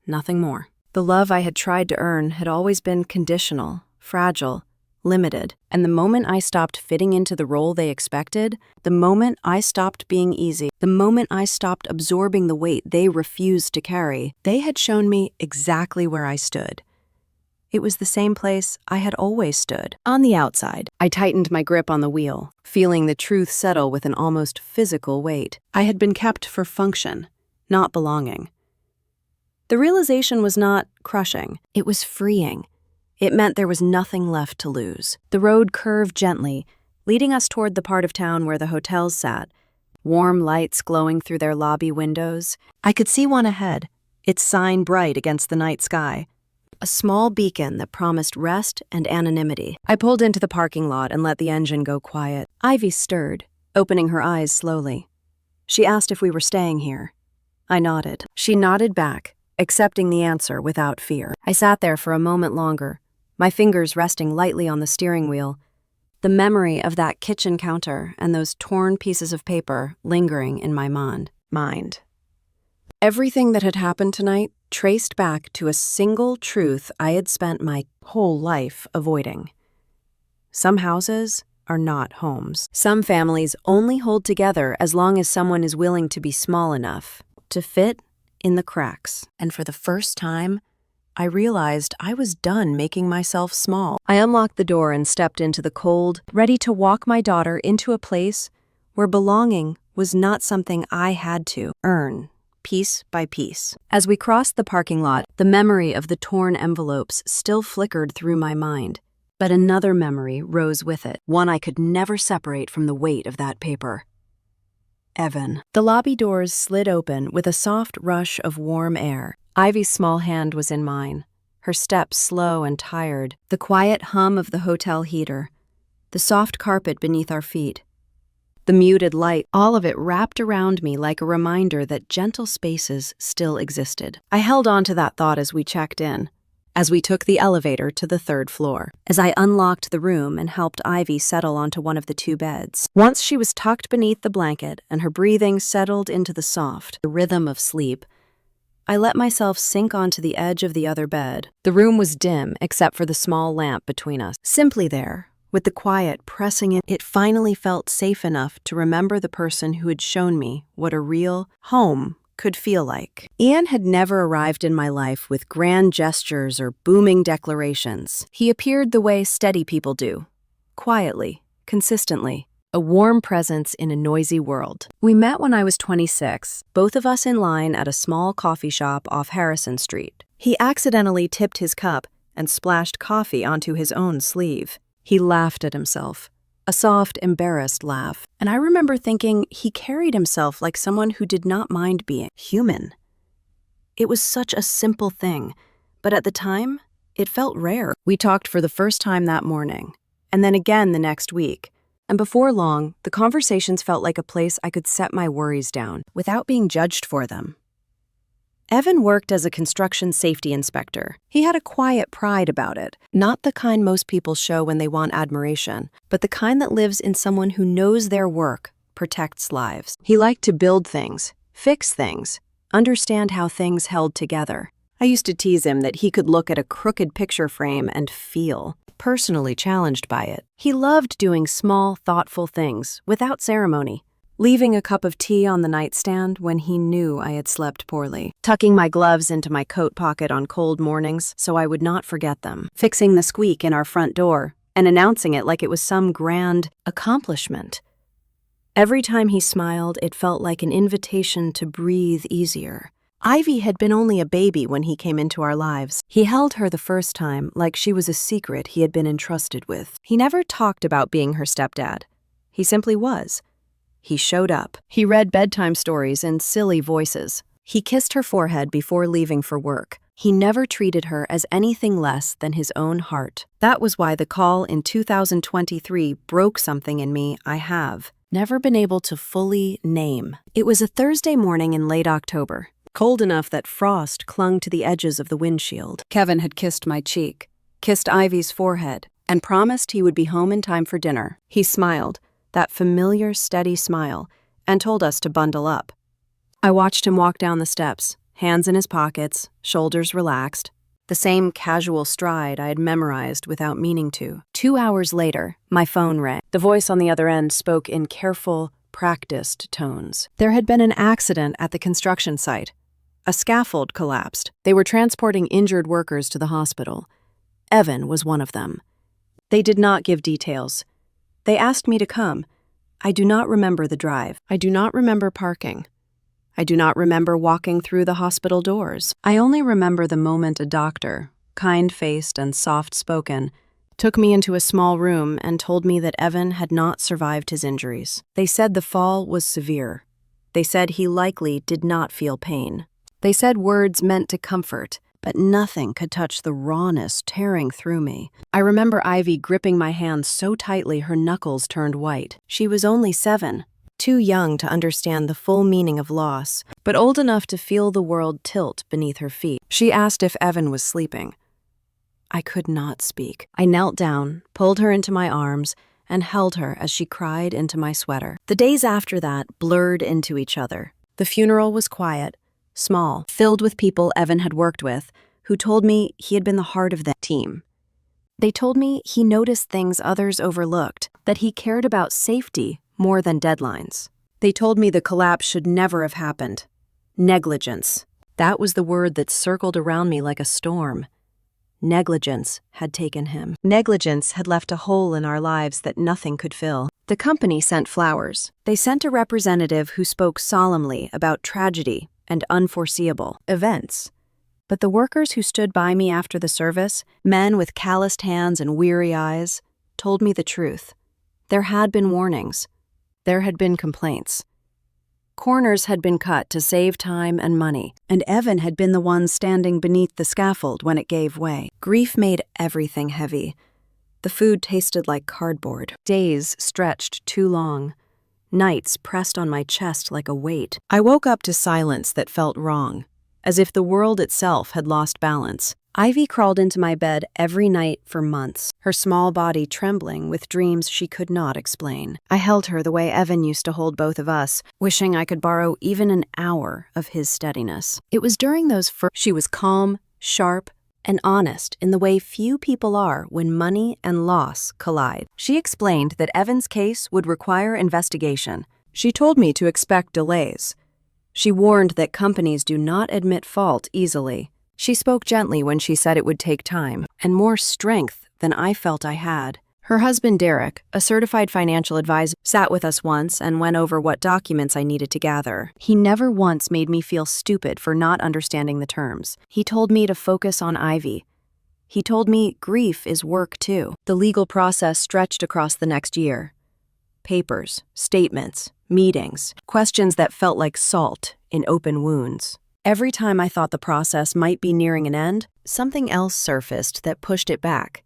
Nothing more. The love I had tried to earn had always been conditional, fragile, limited. And the moment I stopped fitting into the role they expected, the moment I stopped being easy, the moment I stopped absorbing the weight they refused to carry, they had shown me exactly where I stood. It was the same place I had always stood, on the outside. I tightened my grip on the wheel, feeling the truth settle with an almost physical weight. I had been kept for function, not belonging. The realization was not crushing. It was freeing. It meant there was nothing left to lose. The road curved gently, leading us toward the part of town where the hotels sat, warm lights glowing through their lobby windows. I could see one ahead, its sign bright against the night sky, a small beacon that promised rest and anonymity. I pulled into the parking lot and let the engine go quiet. Ivy stirred, opening her eyes slowly. She asked if we were staying here. I nodded. She nodded back, accepting the answer without fear. I sat there for a moment longer, my fingers resting lightly on the steering wheel, the memory of that kitchen counter and those torn pieces of paper lingering in my mind. Everything that had happened tonight traced back to a single truth I had spent my whole life avoiding. Some houses are not homes. Some families only hold together as long as someone is willing to be small enough to fit in the cracks. And for the first time, I realized I was done making myself small. I unlocked the door and stepped into the cold, ready to walk my daughter into a place where belonging was not something I had to earn, piece by piece. As we crossed the parking lot, the memory of the torn envelopes still flickered through my mind. But another memory rose with it, one I could never separate from the weight of that paper. Evan. The lobby doors slid open with a soft rush of warm air. Ivy's small hand was in mine, her steps slow and tired, the quiet hum of the hotel heater, the soft carpet beneath our feet, the muted light, all of it wrapped around me like a reminder that gentle spaces still existed. I held on to that thought as we checked in, as we took the elevator to the 3rd floor, as I unlocked the room and helped Ivy settle onto one of the 2 beds. Once she was tucked beneath the blanket and her breathing settled into the soft rhythm of sleep, I let myself sink onto the edge of the other bed. The room was dim except for the small lamp between us. Simply there, with the quiet pressing in, it finally felt safe enough to remember the person who had shown me what a real home could feel like. Ian had never arrived in my life with grand gestures or booming declarations. He appeared the way steady people do, quietly, consistently, a warm presence in a noisy world. We met when I was 26, both of us in line at a small coffee shop off Harrison Street. He accidentally tipped his cup and splashed coffee onto his own sleeve. He laughed at himself, a soft, embarrassed laugh, and I remember thinking he carried himself like someone who did not mind being human. It was such a simple thing, but at the time, it felt rare. We talked for the first time that morning, and then again the next week. And before long, the conversations felt like a place I could set my worries down without being judged for them. Evan worked as a construction safety inspector. He had a quiet pride about it, not the kind most people show when they want admiration, but the kind that lives in someone who knows their work protects lives. He liked to build things, fix things, understand how things held together. I used to tease him that he could look at a crooked picture frame and feel personally challenged by it. He loved doing small, thoughtful things without ceremony, leaving a cup of tea on the nightstand when he knew I had slept poorly, tucking my gloves into my coat pocket on cold mornings so I would not forget them, fixing the squeak in our front door and announcing it like it was some grand accomplishment. Every time he smiled, it felt like an invitation to breathe easier. Ivy had been only a baby when he came into our lives. He held her the first time like she was a secret he had been entrusted with. He never talked about being her stepdad. He simply was. He showed up. He read bedtime stories in silly voices. He kissed her forehead before leaving for work. He never treated her as anything less than his own heart. That was why the call in 2023 broke something in me I have never been able to fully name. It was a Thursday morning in late October. Cold enough that frost clung to the edges of the windshield. Kevin had kissed my cheek, kissed Ivy's forehead, and promised he would be home in time for dinner. He smiled, that familiar, steady smile, and told us to bundle up. I watched him walk down the steps, hands in his pockets, shoulders relaxed, the same casual stride I had memorized without meaning to. 2 hours later, my phone rang. The voice on the other end spoke in careful, practiced tones. There had been an accident at the construction site. A scaffold collapsed. They were transporting injured workers to the hospital. Evan was one of them. They did not give details. They asked me to come. I do not remember the drive. I do not remember parking. I do not remember walking through the hospital doors. I only remember the moment a doctor, kind-faced and soft-spoken, took me into a small room and told me that Evan had not survived his injuries. They said the fall was severe. They said he likely did not feel pain. They said words meant to comfort, but nothing could touch the rawness tearing through me. I remember Ivy gripping my hand so tightly her knuckles turned white. She was only 7, too young to understand the full meaning of loss, but old enough to feel the world tilt beneath her feet. She asked if Evan was sleeping. I could not speak. I knelt down, pulled her into my arms, and held her as she cried into my sweater. The days after that blurred into each other. The funeral was quiet, small, filled with people Evan had worked with, who told me he had been the heart of the team. They told me he noticed things others overlooked, that he cared about safety more than deadlines. They told me the collapse should never have happened. Negligence. That was the word that circled around me like a storm. Negligence had taken him. Negligence had left a hole in our lives that nothing could fill. The company sent flowers. They sent a representative who spoke solemnly about tragedy and unforeseeable events. But the workers who stood by me after the service, men with calloused hands and weary eyes, told me the truth. There had been warnings. There had been complaints. Corners had been cut to save time and money, and Evan had been the one standing beneath the scaffold when it gave way. Grief made everything heavy. The food tasted like cardboard. Days stretched too long. Nights pressed on my chest like a weight. I woke up to silence that felt wrong, as if the world itself had lost balance. Ivy crawled into my bed every night for months, her small body trembling with dreams she could not explain. I held her the way Evan used to hold both of us, wishing I could borrow even an hour of his steadiness. It was during those She was calm, sharp, and honest in the way few people are when money and loss collide. She explained that Evan's case would require investigation. She told me to expect delays. She warned that companies do not admit fault easily. She spoke gently when she said it would take time, and more strength than I felt I had. Her husband Derek, a certified financial advisor, sat with us once and went over what documents I needed to gather. He never once made me feel stupid for not understanding the terms. He told me to focus on Ivy. He told me grief is work too. The legal process stretched across the next year. Papers, statements, meetings, questions that felt like salt in open wounds. Every time I thought the process might be nearing an end, something else surfaced that pushed it back.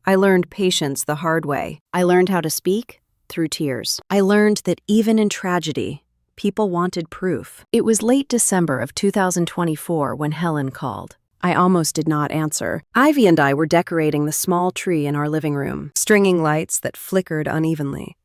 I learned patience the hard way. I learned how to speak through tears. I learned that even in tragedy, people wanted proof. It was late December of 2024 when Helen called. I almost did not answer. Ivy and I were decorating the small tree in our living room, stringing lights that flickered unevenly.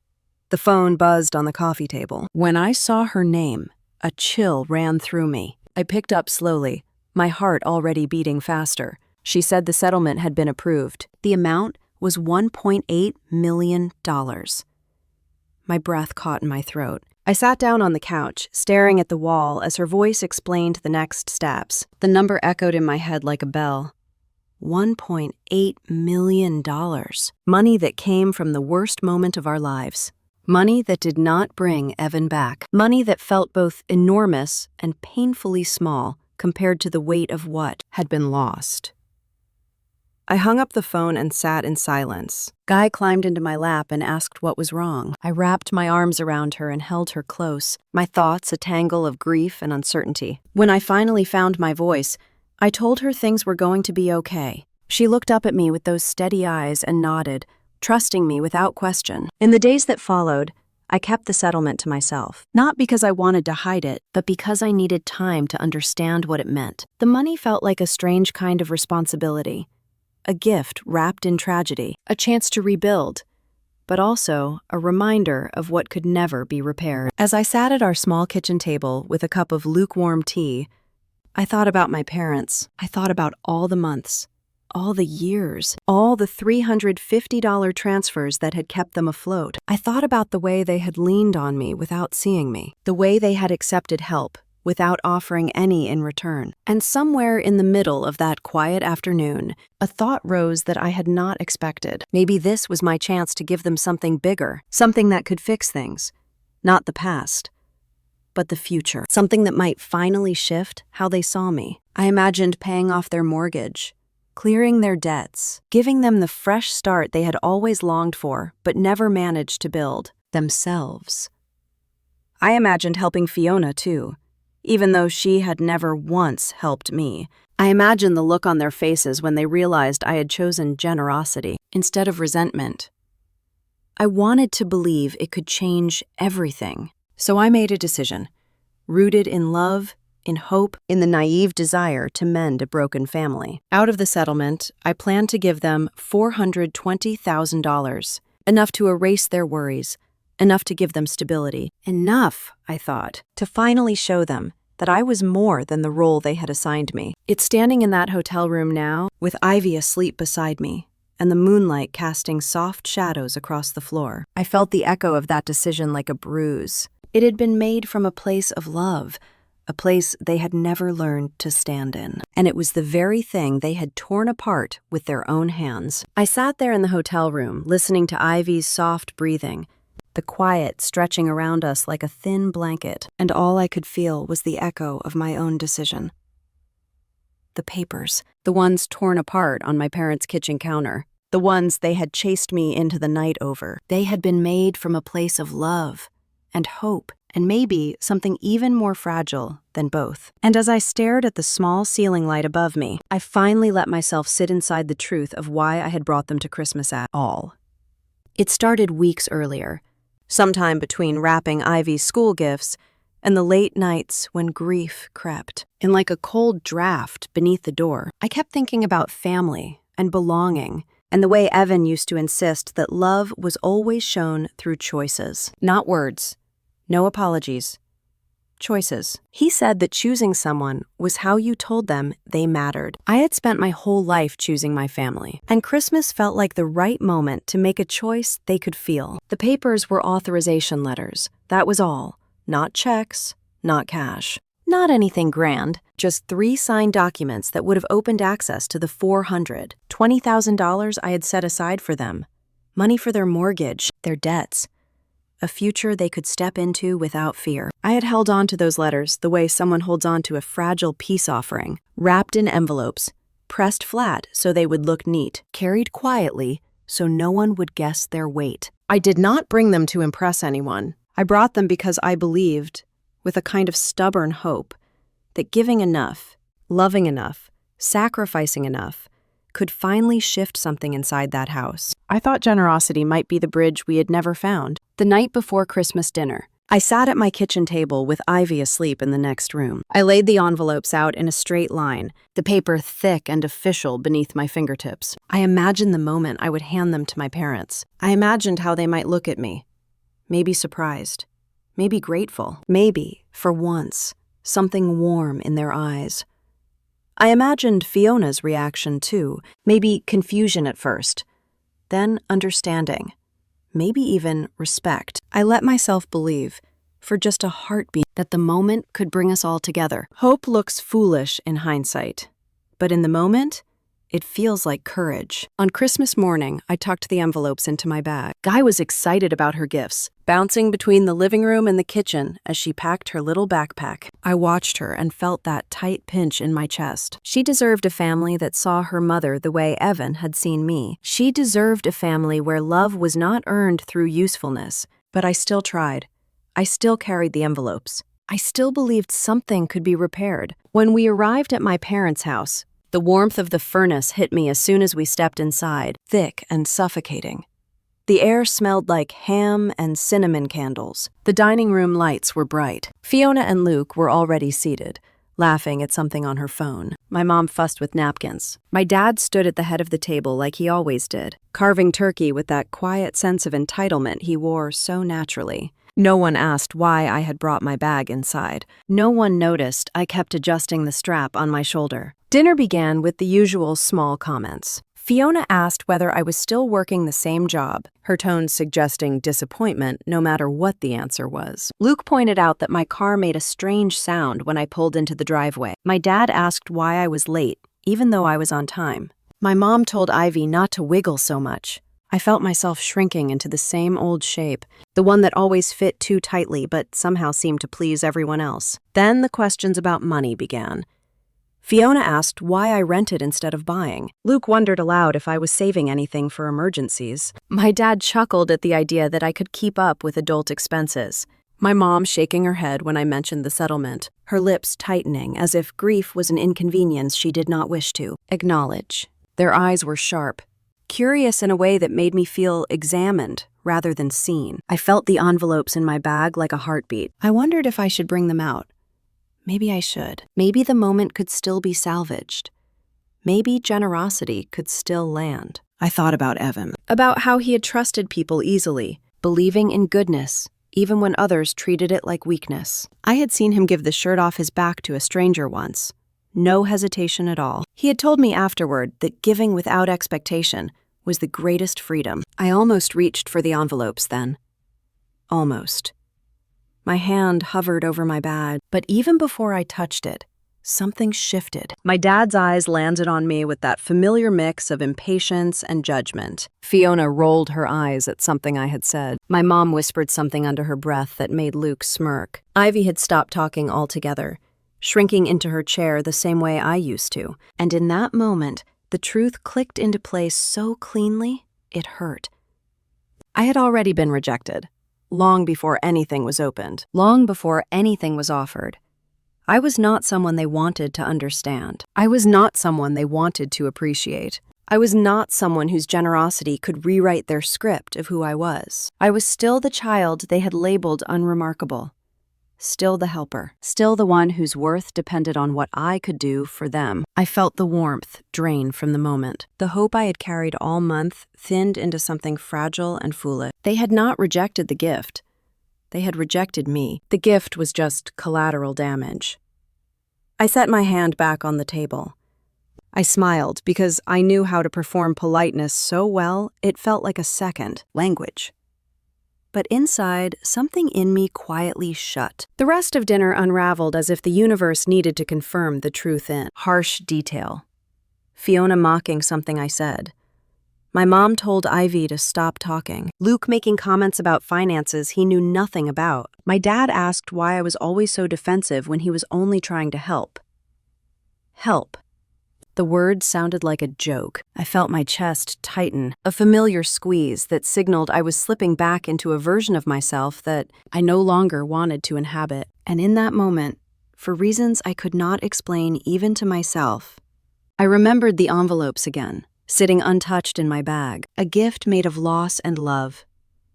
The phone buzzed on the coffee table. When I saw her name, a chill ran through me. I picked up slowly, my heart already beating faster. She said the settlement had been approved. The amount was $1.8 million. My breath caught in my throat. I sat down on the couch, staring at the wall as her voice explained the next steps. The number echoed in my head like a bell. $1.8 million. Money that came from the worst moment of our lives. Money that did not bring Evan back. Money that felt both enormous and painfully small compared to the weight of what had been lost. I hung up the phone and sat in silence. Guy climbed into my lap and asked what was wrong. I wrapped my arms around her and held her close, my thoughts a tangle of grief and uncertainty. When I finally found my voice, I told her things were going to be okay. She looked up at me with those steady eyes and nodded, trusting me without question. In the days that followed, I kept the settlement to myself. Not because I wanted to hide it, but because I needed time to understand what it meant. The money felt like a strange kind of responsibility. A gift wrapped in tragedy, a chance to rebuild, but also a reminder of what could never be repaired. As I sat at our small kitchen table with a cup of lukewarm tea, I thought about my parents. I thought about all the months, all the years, all the $350 transfers that had kept them afloat. I thought about the way they had leaned on me without seeing me, the way they had accepted help without offering any in return. And somewhere in the middle of that quiet afternoon, a thought rose that I had not expected. Maybe this was my chance to give them something bigger, something that could fix things. Not the past, but the future. Something that might finally shift how they saw me. I imagined paying off their mortgage, clearing their debts, giving them the fresh start they had always longed for but never managed to build themselves. I imagined helping Fiona too, even though she had never once helped me. I imagined the look on their faces when they realized I had chosen generosity instead of resentment. I wanted to believe it could change everything, so I made a decision, rooted in love, in hope, in the naive desire to mend a broken family. Out of the settlement, I planned to give them $420,000, enough to erase their worries, enough to give them stability. Enough, I thought, to finally show them that I was more than the role they had assigned me. It's standing in that hotel room now, with Ivy asleep beside me, and the moonlight casting soft shadows across the floor. I felt the echo of that decision like a bruise. It had been made from a place of love, a place they had never learned to stand in. And it was the very thing they had torn apart with their own hands. I sat there in the hotel room, listening to Ivy's soft breathing, the quiet stretching around us like a thin blanket, and all I could feel was the echo of my own decision. The papers, the ones torn apart on my parents' kitchen counter, the ones they had chased me into the night over, they had been made from a place of love and hope, and maybe something even more fragile than both. And as I stared at the small ceiling light above me, I finally let myself sit inside the truth of why I had brought them to Christmas at all. It started weeks earlier, sometime between wrapping Ivy's school gifts and the late nights when grief crept. And like a cold draft beneath the door, I kept thinking about family and belonging, and the way Evan used to insist that love was always shown through choices, not words. No apologies. Choices. He said that choosing someone was how you told them they mattered. I had spent my whole life choosing my family, and Christmas felt like the right moment to make a choice they could feel. The papers were authorization letters. That was all. Not checks, not cash. Not anything grand, just 3 signed documents that would have opened access to the $420,000 I had set aside for them. Money for their mortgage, their debts. A future they could step into without fear. I had held on to those letters the way someone holds on to a fragile peace offering, wrapped in envelopes, pressed flat so they would look neat, carried quietly so no one would guess their weight. I did not bring them to impress anyone. I brought them because I believed, with a kind of stubborn hope, that giving enough, loving enough, sacrificing enough, could finally shift something inside that house. I thought generosity might be the bridge we had never found. The night before Christmas dinner, I sat at my kitchen table with Ivy asleep in the next room. I laid the envelopes out in a straight line, the paper thick and official beneath my fingertips. I imagined the moment I would hand them to my parents. I imagined how they might look at me, maybe surprised, maybe grateful, maybe, for once, something warm in their eyes. I imagined Fiona's reaction too, maybe confusion at first, then understanding, maybe even respect. I let myself believe, for just a heartbeat, that the moment could bring us all together. Hope looks foolish in hindsight, but in the moment, it feels like courage. On Christmas morning, I tucked the envelopes into my bag. Guy was excited about her gifts, bouncing between the living room and the kitchen as she packed her little backpack. I watched her and felt that tight pinch in my chest. She deserved a family that saw her mother the way Evan had seen me. She deserved a family where love was not earned through usefulness. But I still tried. I still carried the envelopes. I still believed something could be repaired. When we arrived at my parents' house, the warmth of the furnace hit me as soon as we stepped inside, thick and suffocating. The air smelled like ham and cinnamon candles. The dining room lights were bright. Fiona and Luke were already seated, laughing at something on her phone. My mom fussed with napkins. My dad stood at the head of the table like he always did, carving turkey with that quiet sense of entitlement he wore so naturally. No one asked why I had brought my bag inside. No one noticed I kept adjusting the strap on my shoulder. Dinner began with the usual small comments. Fiona asked whether I was still working the same job, her tone suggesting disappointment no matter what the answer was. Luke pointed out that my car made a strange sound when I pulled into the driveway. My dad asked why I was late, even though I was on time. My mom told Ivy not to wiggle so much. I felt myself shrinking into the same old shape, the one that always fit too tightly but somehow seemed to please everyone else. Then the questions about money began. Fiona asked why I rented instead of buying. Luke wondered aloud if I was saving anything for emergencies. My dad chuckled at the idea that I could keep up with adult expenses. My mom shaking her head when I mentioned the settlement, her lips tightening as if grief was an inconvenience she did not wish to acknowledge. Their eyes were sharp, curious in a way that made me feel examined rather than seen. I felt the envelopes in my bag like a heartbeat. I wondered if I should bring them out. Maybe I should. Maybe the moment could still be salvaged. Maybe generosity could still land. I thought about Evan, about how he had trusted people easily, believing in goodness, even when others treated it like weakness. I had seen him give the shirt off his back to a stranger once. No hesitation at all. He had told me afterward that giving without expectation was the greatest freedom. I almost reached for the envelopes then. Almost. My hand hovered over my bag, but even before I touched it, something shifted. My dad's eyes landed on me with that familiar mix of impatience and judgment. Fiona rolled her eyes at something I had said. My mom whispered something under her breath that made Luke smirk. Ivy had stopped talking altogether, shrinking into her chair the same way I used to. And in that moment, the truth clicked into place so cleanly, it hurt. I had already been rejected. Long before anything was opened, long before anything was offered. I was not someone they wanted to understand. I was not someone they wanted to appreciate. I was not someone whose generosity could rewrite their script of who I was. I was still the child they had labeled unremarkable. Still the helper. Still the one whose worth depended on what I could do for them. I felt the warmth drain from the moment. The hope I had carried all month thinned into something fragile and foolish. They had not rejected the gift. They had rejected me. The gift was just collateral damage. I set my hand back on the table. I smiled because I knew how to perform politeness so well it felt like a second language. But inside, something in me quietly shut. The rest of dinner unraveled as if the universe needed to confirm the truth in harsh detail. Fiona mocking something I said. My mom told Ivy to stop talking. Luke making comments about finances he knew nothing about. My dad asked why I was always so defensive when he was only trying to help. Help. The word sounded like a joke. I felt my chest tighten, a familiar squeeze that signaled I was slipping back into a version of myself that I no longer wanted to inhabit. And in that moment, for reasons I could not explain even to myself, I remembered the envelopes again, sitting untouched in my bag, a gift made of loss and love,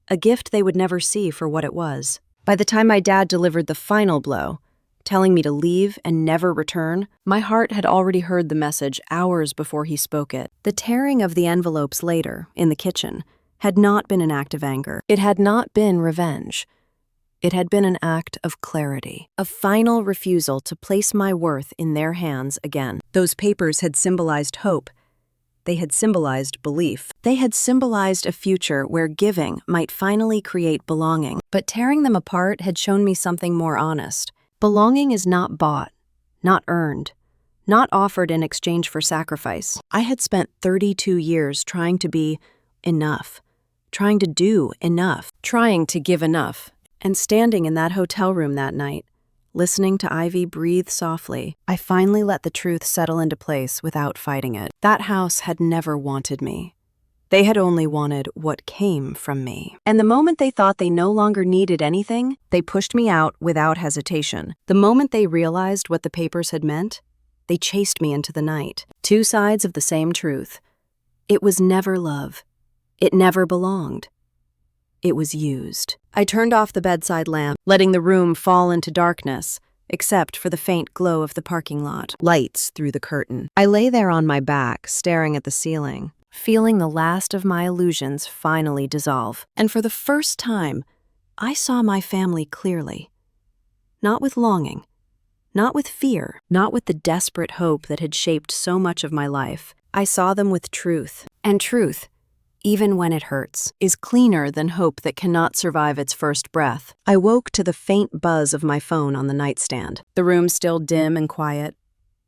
a gift they would never see for what it was. By the time my dad delivered the final blow, telling me to leave and never return, my heart had already heard the message hours before he spoke it. The tearing of the envelopes later, in the kitchen, had not been an act of anger. It had not been revenge. It had been an act of clarity, a final refusal to place my worth in their hands again. Those papers had symbolized hope. They had symbolized belief. They had symbolized a future where giving might finally create belonging. But tearing them apart had shown me something more honest. Belonging is not bought, not earned, not offered in exchange for sacrifice. I had spent 32 years trying to be enough, trying to do enough, trying to give enough. And standing in that hotel room that night, listening to Ivy breathe softly, I finally let the truth settle into place without fighting it. That house had never wanted me. They had only wanted what came from me. And the moment they thought they no longer needed anything, they pushed me out without hesitation. The moment they realized what the papers had meant, they chased me into the night. Two sides of the same truth. It was never love. It never belonged. It was used. I turned off the bedside lamp, letting the room fall into darkness, except for the faint glow of the parking lot, lights through the curtain. I lay there on my back, staring at the ceiling, feeling the last of my illusions finally dissolve. And for the first time, I saw my family clearly. Not with longing, not with fear, not with the desperate hope that had shaped so much of my life. I saw them with truth. And truth, even when it hurts, is cleaner than hope that cannot survive its first breath. I woke to the faint buzz of my phone on the nightstand. The room still dim and quiet.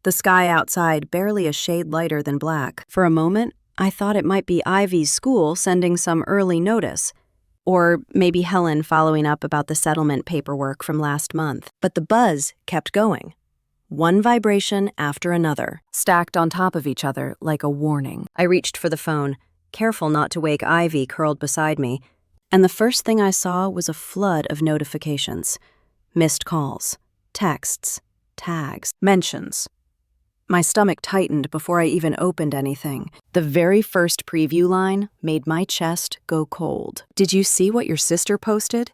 The sky outside barely a shade lighter than black. For a moment, I thought it might be Ivy's school sending some early notice, or maybe Helen following up about the settlement paperwork from last month. But the buzz kept going, one vibration after another, stacked on top of each other like a warning. I reached for the phone, careful not to wake Ivy curled beside me, and the first thing I saw was a flood of notifications. Missed calls, texts, tags, mentions. My stomach tightened before I even opened anything. The very first preview line made my chest go cold. "Did you see what your sister posted?"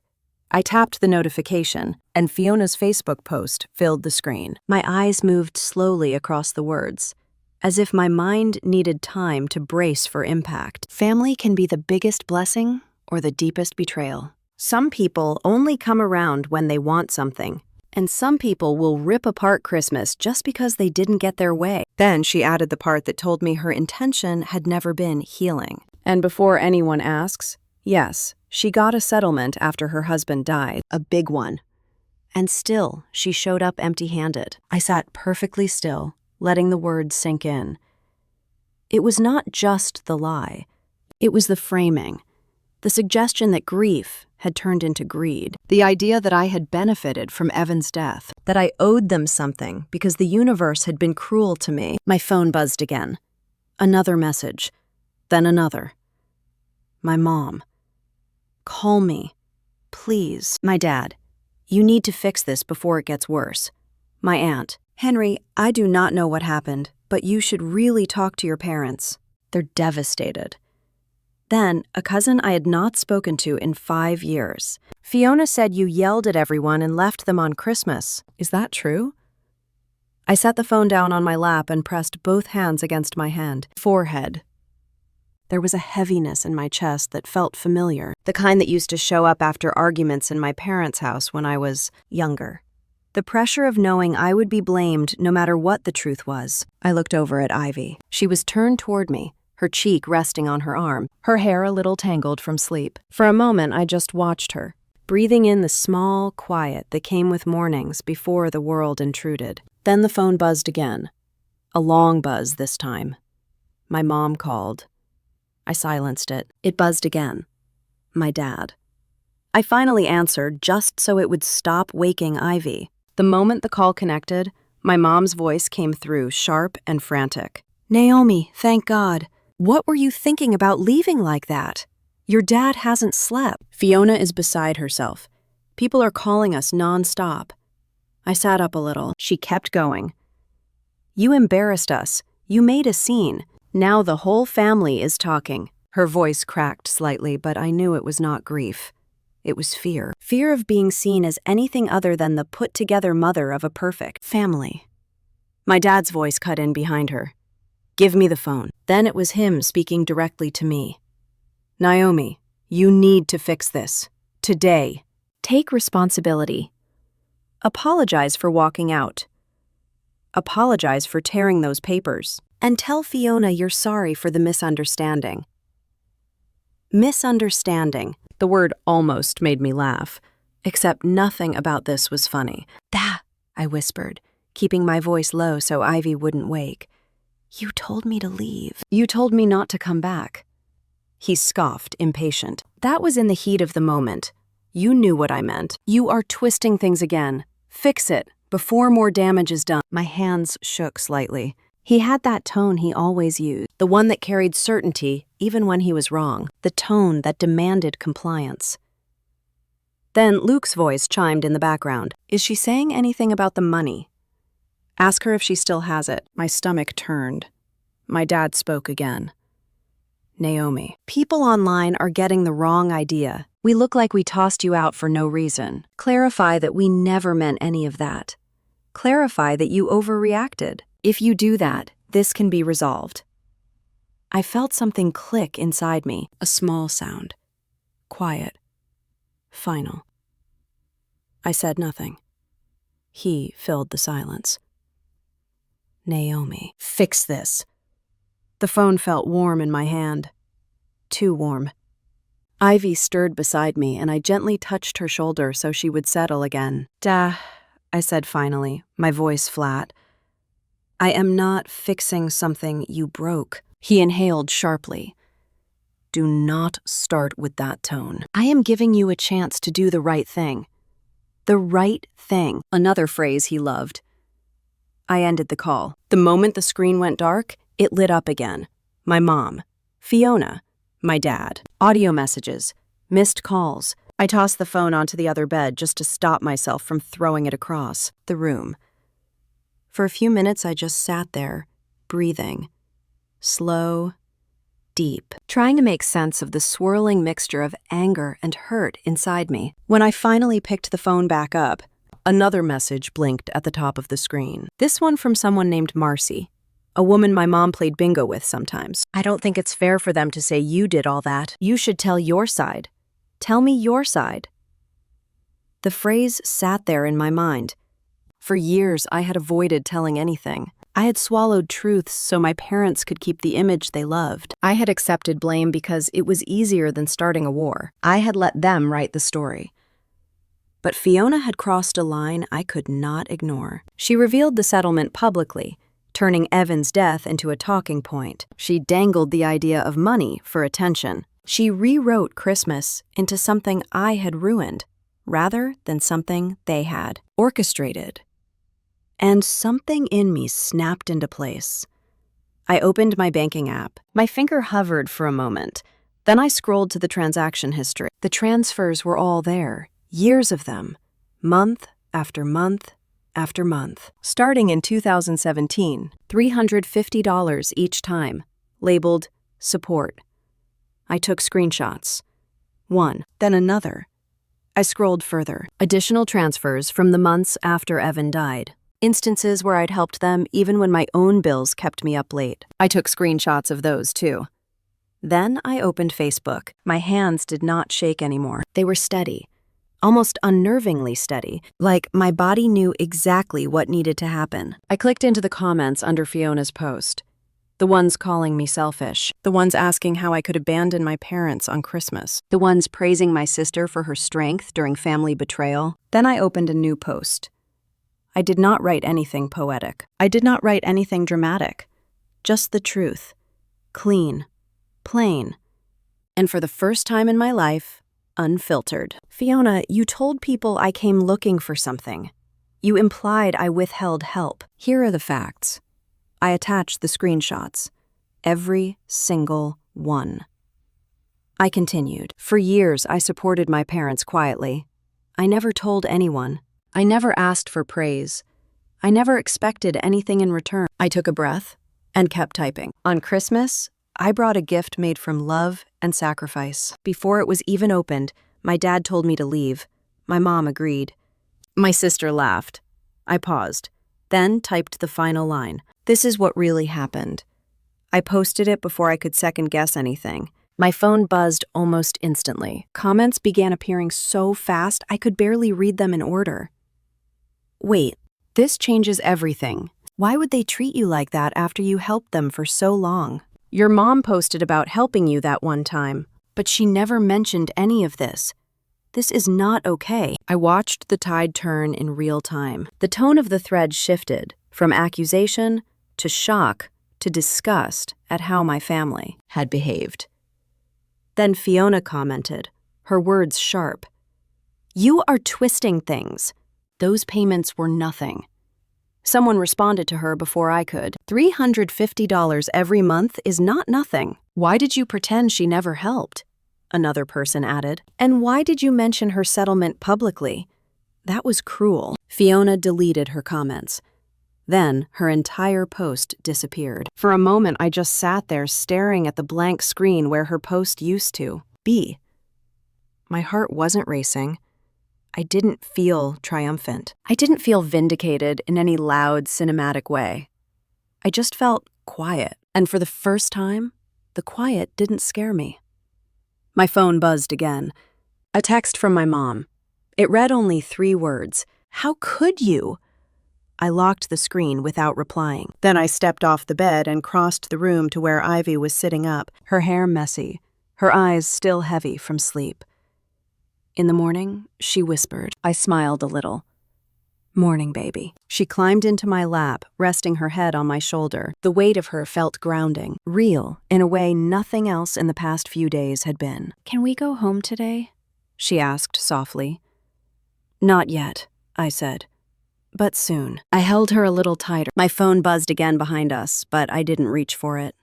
I tapped the notification, and Fiona's Facebook post filled the screen. My eyes moved slowly across the words, as if my mind needed time to brace for impact. Family can be the biggest blessing or the deepest betrayal. Some people only come around when they want something, and some people will rip apart Christmas just because they didn't get their way. Then she added the part that told me her intention had never been healing. And before anyone asks, yes, she got a settlement after her husband died, a big one. And still, she showed up empty-handed. I sat perfectly still, letting the words sink in. It was not just the lie. It was the framing. The suggestion that grief had turned into greed. The idea that I had benefited from Evan's death. That I owed them something because the universe had been cruel to me. My phone buzzed again. Another message. Then another. My mom. "Call me. Please." My dad. "You need to fix this before it gets worse." My aunt. "Henry, I do not know what happened, but you should really talk to your parents. They're devastated." Then, a cousin I had not spoken to in 5 years. "Fiona said you yelled at everyone and left them on Christmas. Is that true?" I set the phone down on my lap and pressed both hands against my forehead. There was a heaviness in my chest that felt familiar, the kind that used to show up after arguments in my parents' house when I was younger. The pressure of knowing I would be blamed no matter what the truth was. I looked over at Ivy. She was turned toward me, her cheek resting on her arm, her hair a little tangled from sleep. For a moment, I just watched her, breathing in the small quiet that came with mornings before the world intruded. Then the phone buzzed again. A long buzz this time. My mom called. I silenced it. It buzzed again. My dad. I finally answered just so it would stop waking Ivy. The moment the call connected, my mom's voice came through, sharp and frantic. "Naomi, thank God. What were you thinking about leaving like that? Your dad hasn't slept." Fiona is beside herself. People are calling us nonstop. I sat up a little. She kept going. "You embarrassed us. You made a scene. Now the whole family is talking." Her voice cracked slightly, but I knew it was not grief. It was fear. Fear of being seen as anything other than the put-together mother of a perfect family. My dad's voice cut in behind her. "Give me the phone." Then it was him speaking directly to me. "Naomi, you need to fix this. Today. Take responsibility. Apologize for walking out. Apologize for tearing those papers. And tell Fiona you're sorry for the misunderstanding." Misunderstanding. The word almost made me laugh, except nothing about this was funny. "Da," I whispered, keeping my voice low so Ivy wouldn't wake. "You told me to leave. You told me not to come back." He scoffed, impatient. "That was in the heat of the moment. You knew what I meant. You are twisting things again. Fix it, before more damage is done." My hands shook slightly. He had that tone he always used, the one that carried certainty even when he was wrong, the tone that demanded compliance. Then Luke's voice chimed in the background. "Is she saying anything about the money? Ask her if she still has it." My stomach turned. My dad spoke again. "Naomi, people online are getting the wrong idea. We look like we tossed you out for no reason. Clarify that we never meant any of that. Clarify that you overreacted. If you do that, this can be resolved." I felt something click inside me, a small sound. Quiet. Final. I said nothing. He filled the silence. "Naomi, fix this." The phone felt warm in my hand. Too warm. Ivy stirred beside me, and I gently touched her shoulder so she would settle again. "Da," I said finally, my voice flat. "I am not fixing something you broke." He inhaled sharply. "Do not start with that tone. I am giving you a chance to do the right thing." The right thing, another phrase he loved. I ended the call. The moment the screen went dark, it lit up again. My mom, Fiona, my dad, audio messages, missed calls. I tossed the phone onto the other bed just to stop myself from throwing it across the room. For a few minutes, I just sat there, breathing, slow, deep, trying to make sense of the swirling mixture of anger and hurt inside me. When I finally picked the phone back up, another message blinked at the top of the screen. This one from someone named Marcy, a woman my mom played bingo with sometimes. I don't think it's fair for them to say you did all that. You should tell your side. Tell me your side. The phrase sat there in my mind. For years, I had avoided telling anything. I had swallowed truths so my parents could keep the image they loved. I had accepted blame because it was easier than starting a war. I had let them write the story. But Fiona had crossed a line I could not ignore. She revealed the settlement publicly, turning Evan's death into a talking point. She dangled the idea of money for attention. She rewrote Christmas into something I had ruined, rather than something they had orchestrated. And something in me snapped into place. I opened my banking app. My finger hovered for a moment. Then I scrolled to the transaction history. The transfers were all there, years of them, month after month after month. Starting in 2017, $350 each time, labeled support. I took screenshots. One, then another. I scrolled further. Additional transfers from the months after Evan died. Instances where I'd helped them even when my own bills kept me up late. I took screenshots of those too. Then I opened Facebook. My hands did not shake anymore. They were steady, almost unnervingly steady, like my body knew exactly what needed to happen. I clicked into the comments under Fiona's post. The ones calling me selfish. The ones asking how I could abandon my parents on Christmas. The ones praising my sister for her strength during family betrayal. Then I opened a new post. I did not write anything poetic. I did not write anything dramatic. Just the truth. Clean. Plain. And for the first time in my life, unfiltered. Fiona, you told people I came looking for something. You implied I withheld help. Here are the facts. I attached the screenshots. Every single one. I continued. For years, I supported my parents quietly. I never told anyone. I never asked for praise. I never expected anything in return. I took a breath and kept typing. On Christmas, I brought a gift made from love and sacrifice. Before it was even opened, my dad told me to leave. My mom agreed. My sister laughed. I paused, then typed the final line. This is what really happened. I posted it before I could second-guess anything. My phone buzzed almost instantly. Comments began appearing so fast I could barely read them in order. Wait, this changes everything. Why would they treat you like that after you helped them for so long? Your mom posted about helping you that one time, but she never mentioned any of this. This is not okay. I watched the tide turn in real time. The tone of the thread shifted from accusation to shock to disgust at how my family had behaved. Then Fiona commented, her words sharp. You are twisting things. Those payments were nothing. Someone responded to her before I could. $350 every month is not nothing. Why did you pretend she never helped? Another person added. And why did you mention her settlement publicly? That was cruel. Fiona deleted her comments. Then her entire post disappeared. For a moment, I just sat there staring at the blank screen where her post used to be. My heart wasn't racing. I didn't feel triumphant. I didn't feel vindicated in any loud, cinematic way. I just felt quiet. And for the first time, the quiet didn't scare me. My phone buzzed again. A text from my mom. It read only 3 words. How could you? I locked the screen without replying. Then I stepped off the bed and crossed the room to where Ivy was sitting up, her hair messy, her eyes still heavy from sleep. In the morning, she whispered. I smiled a little. Morning, baby. She climbed into my lap, resting her head on my shoulder. The weight of her felt grounding, real, in a way nothing else in the past few days had been. Can we go home today? She asked softly. Not yet, I said. but soon. I held her a little tighter. My phone buzzed again behind us, but I didn't reach for it.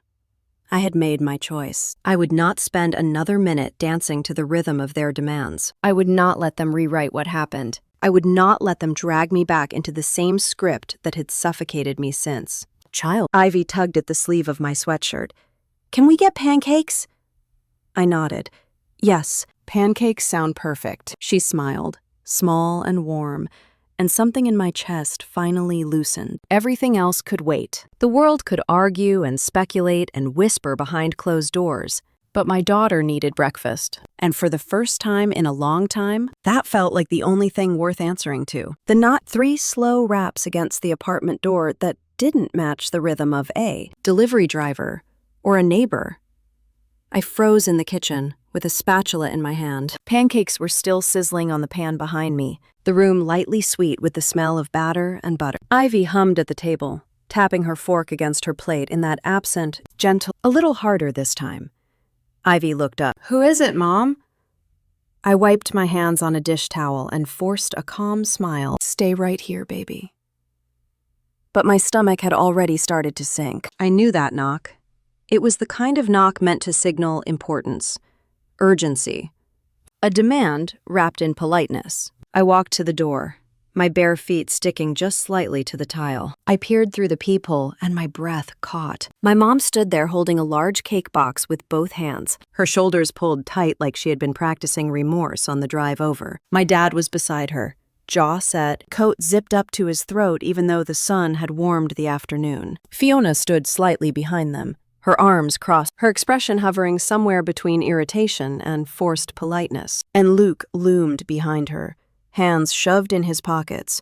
I had made my choice. I would not spend another minute dancing to the rhythm of their demands. I would not let them rewrite what happened. I would not let them drag me back into the same script that had suffocated me since. Child. Ivy tugged at the sleeve of my sweatshirt. Can we get pancakes? I nodded. Yes, pancakes sound perfect. She smiled, small and warm, and something in my chest finally loosened. Everything else could wait. The world could argue and speculate and whisper behind closed doors, but my daughter needed breakfast. And for the first time in a long time, that felt like the only thing worth answering to. The not 3 slow raps against the apartment door that didn't match the rhythm of a delivery driver or a neighbor. I froze in the kitchen with a spatula in my hand. Pancakes were still sizzling on the pan behind me, the room lightly sweet with the smell of batter and butter. Ivy hummed at the table, tapping her fork against her plate in that absent, gentle, a little harder this time. Ivy looked up. Who is it, Mom? I wiped my hands on a dish towel and forced a calm smile. Stay right here, baby. But my stomach had already started to sink. I knew that knock. It was the kind of knock meant to signal importance, urgency, a demand wrapped in politeness. I walked to the door, my bare feet sticking just slightly to the tile. I peered through the peephole and my breath caught. My mom stood there holding a large cake box with both hands, her shoulders pulled tight like she had been practicing remorse on the drive over. My dad was beside her, jaw set, coat zipped up to his throat even though the sun had warmed the afternoon. Fiona stood slightly behind them, her arms crossed, her expression hovering somewhere between irritation and forced politeness. And Luke loomed behind her, hands shoved in his pockets,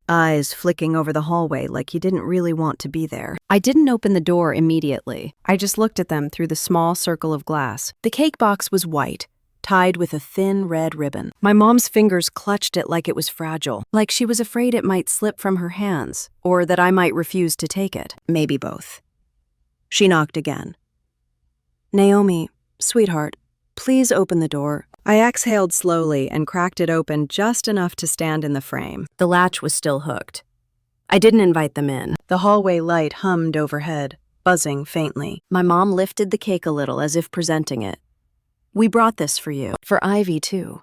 eyes flicking over the hallway like he didn't really want to be there. I didn't open the door immediately. I just looked at them through the small circle of glass. The cake box was white, tied with a thin red ribbon. My mom's fingers clutched it like it was fragile, like she was afraid it might slip from her hands, or that I might refuse to take it. Maybe both. She knocked again. Naomi, sweetheart, please open the door. I exhaled slowly and cracked it open just enough to stand in the frame. The latch was still hooked. I didn't invite them in. The hallway light hummed overhead, buzzing faintly. My mom lifted the cake a little as if presenting it. We brought this for you. For Ivy, too.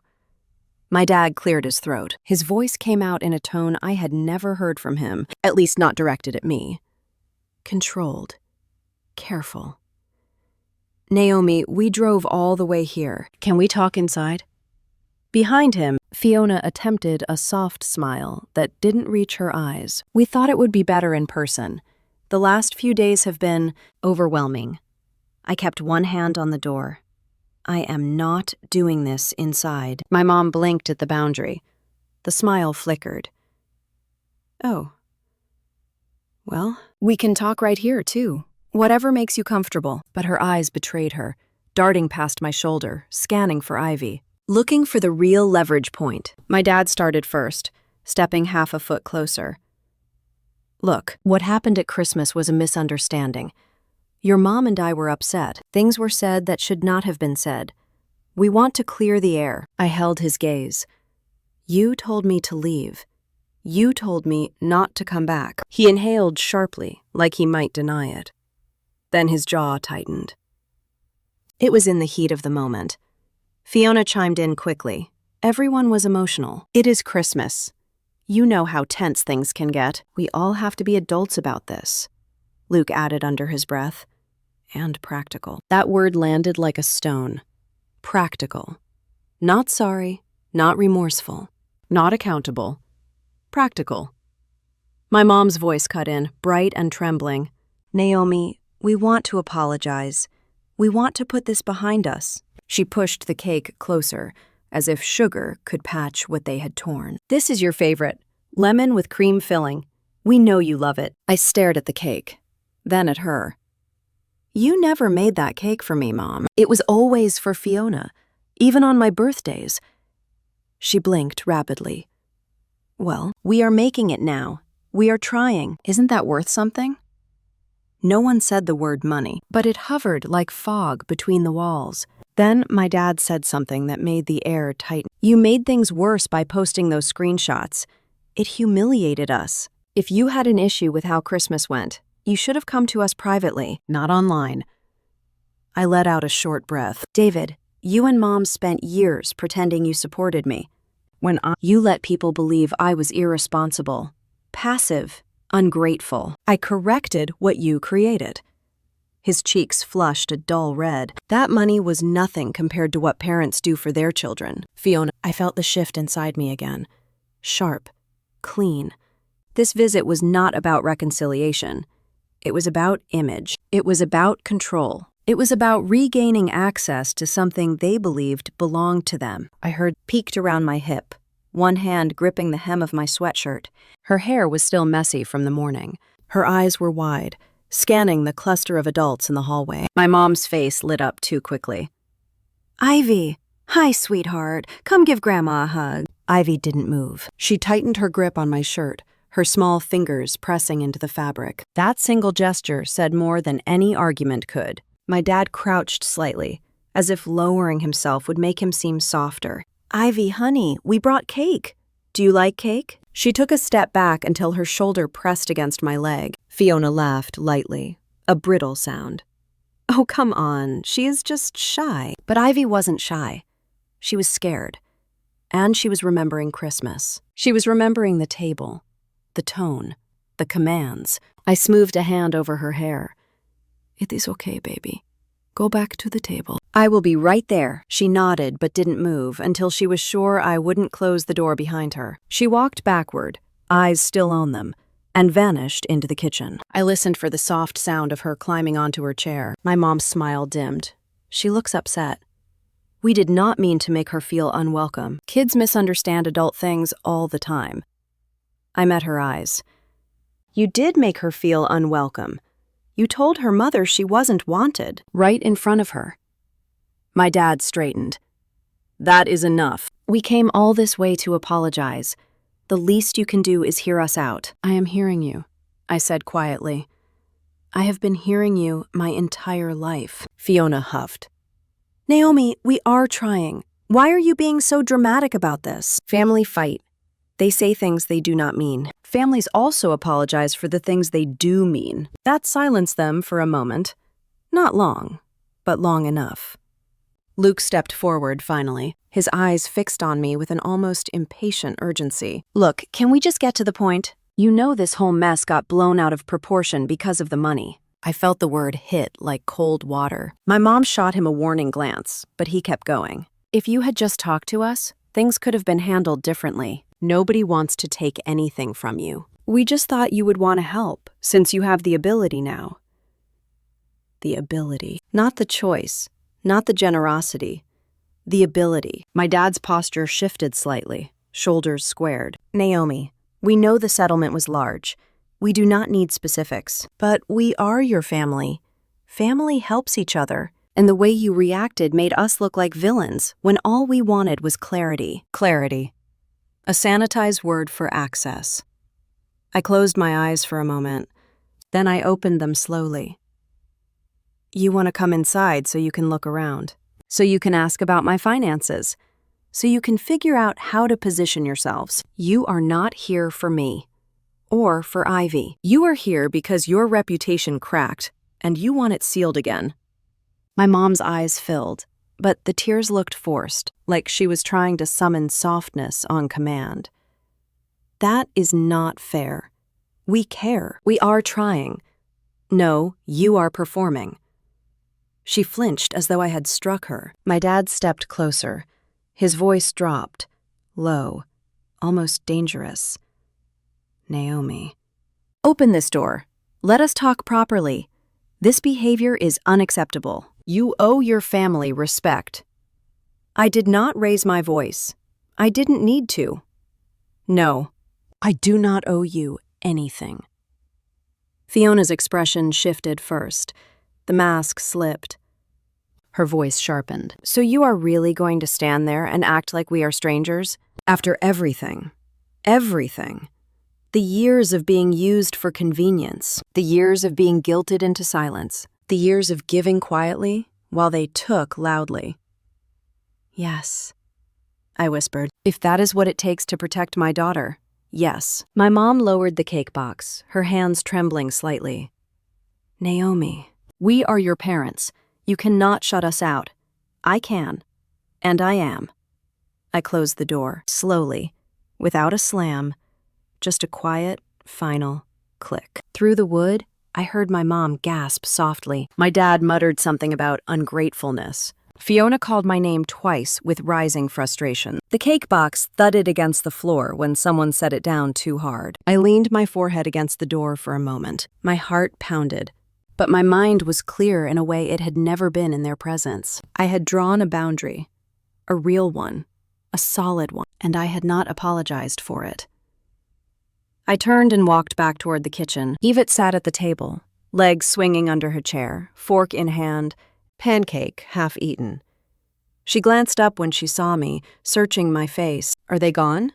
My dad cleared his throat. His voice came out in a tone I had never heard from him, at least not directed at me. Controlled. Careful. Naomi, we drove all the way here. Can we talk inside? Behind him, Fiona attempted a soft smile that didn't reach her eyes. We thought it would be better in person. The last few days have been overwhelming. I kept one hand on the door. I am not doing this inside. My mom blinked at the boundary. The smile flickered. Oh. Well, we can talk right here, too. Whatever makes you comfortable. But her eyes betrayed her, darting past my shoulder, scanning for Ivy, looking for the real leverage point. My dad started first, stepping half a foot closer. Look, what happened at Christmas was a misunderstanding. Your mom and I were upset. Things were said that should not have been said. We want to clear the air. I held his gaze. You told me to leave. You told me not to come back. He inhaled sharply, like he might deny it. Then his jaw tightened. It was in the heat of the moment. Fiona chimed in quickly. Everyone was emotional. It is Christmas. You know how tense things can get. We all have to be adults about this. Luke added under his breath. And practical. That word landed like a stone. Practical. Not sorry, not remorseful, not accountable. Practical. My mom's voice cut in, bright and trembling. Naomi, we want to apologize. We want to put this behind us. She pushed the cake closer, as if sugar could patch what they had torn. This is your favorite. Lemon with cream filling. We know you love it. I stared at the cake, then at her. You never made that cake for me, Mom. It was always for Fiona, even on my birthdays. She blinked rapidly. Well, we are making it now. We are trying. Isn't that worth something? No one said the word money, but it hovered like fog between the walls. Then my dad said something that made the air tighten. You made things worse by posting those screenshots. It humiliated us. If you had an issue with how Christmas went, you should have come to us privately, not online. I let out a short breath. David, you and Mom spent years pretending you supported me. You let people believe I was irresponsible, passive, ungrateful. I corrected what you created. His cheeks flushed a dull red. That money was nothing compared to what parents do for their children. Fiona, I felt the shift inside me again. Sharp, clean. This visit was not about reconciliation. It was about image. It was about control. It was about regaining access to something they believed belonged to them. I heard peeked around my hip, one hand gripping the hem of my sweatshirt. Her hair was still messy from the morning. Her eyes were wide, scanning the cluster of adults in the hallway. My mom's face lit up too quickly. Ivy, hi, sweetheart. Come give Grandma a hug. Ivy didn't move. She tightened her grip on my shirt, her small fingers pressing into the fabric. That single gesture said more than any argument could. My dad crouched slightly, as if lowering himself would make him seem softer. Ivy, honey, we brought cake. Do you like cake? She took a step back until her shoulder pressed against my leg. Fiona laughed lightly, a brittle sound. Oh, come on, she is just shy. But Ivy wasn't shy. She was scared. And she was remembering Christmas. She was remembering the table, the tone, the commands. I smoothed a hand over her hair. It is okay, baby. Go back to the table. I will be right there. She nodded but didn't move until she was sure I wouldn't close the door behind her. She walked backward, eyes still on them, and vanished into the kitchen. I listened for the soft sound of her climbing onto her chair. My mom's smile dimmed. She looks upset. We did not mean to make her feel unwelcome. Kids misunderstand adult things all the time. I met her eyes. You did make her feel unwelcome. You told her mother she wasn't wanted, right in front of her. My dad straightened. That is enough. We came all this way to apologize. The least you can do is hear us out. I am hearing you, I said quietly. I have been hearing you my entire life. Fiona huffed. Naomi, we are trying. Why are you being so dramatic about this? Family fight. They say things they do not mean. Families also apologize for the things they do mean. That silenced them for a moment. Not long, but long enough. Luke stepped forward finally, his eyes fixed on me with an almost impatient urgency. Look, can we just get to the point? You know this whole mess got blown out of proportion because of the money. I felt the word hit like cold water. My mom shot him a warning glance, but he kept going. If you had just talked to us, things could have been handled differently. Nobody wants to take anything from you. We just thought you would want to help, since you have the ability now. The ability. Not the choice, not the generosity. The ability. My dad's posture shifted slightly, shoulders squared. Naomi, we know the settlement was large. We do not need specifics, but we are your family. Family helps each other, and the way you reacted made us look like villains when all we wanted was clarity. Clarity. A sanitized word for access. I closed my eyes for a moment. Then I opened them slowly. You want to come inside so you can look around, so you can ask about my finances, so you can figure out how to position yourselves. You are not here for me, or for Ivy. You are here because your reputation cracked, and you want it sealed again. My mom's eyes filled, but the tears looked forced, like she was trying to summon softness on command. That is not fair. We care. We are trying. No, you are performing. She flinched as though I had struck her. My dad stepped closer. His voice dropped, low, almost dangerous. Naomi. Open this door. Let us talk properly. This behavior is unacceptable. You owe your family respect. I did not raise my voice. I didn't need to. No, I do not owe you anything. Fiona's expression shifted first. The mask slipped. Her voice sharpened. So you are really going to stand there and act like we are strangers? After everything. Everything. The years of being used for convenience. The years of being guilted into silence. The years of giving quietly while they took loudly. Yes, I whispered. If that is what it takes to protect my daughter, Yes. My mom lowered the cake box, her hands trembling slightly. Naomi, we are your parents. You cannot shut us out. I can. And I am. I closed the door, slowly, without a slam, just a quiet, final click. Through the wood, I heard my mom gasp softly. My dad muttered something about ungratefulness. Fiona called my name twice with rising frustration. The cake box thudded against the floor when someone set it down too hard. I leaned my forehead against the door for a moment. My heart pounded, but my mind was clear in a way it had never been in their presence. I had drawn a boundary, a real one, a solid one, and I had not apologized for it. I turned and walked back toward the kitchen. Yvette sat at the table, legs swinging under her chair, fork in hand, pancake half eaten. She glanced up when she saw me, searching my face. Are they gone?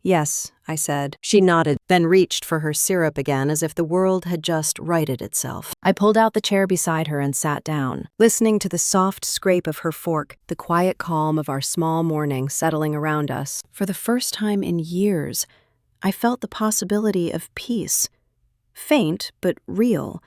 Yes, I said. She nodded, then reached for her syrup again as if the world had just righted itself. I pulled out the chair beside her and sat down, listening to the soft scrape of her fork, the quiet calm of our small morning settling around us. For the first time in years, I felt the possibility of peace. Faint, but real.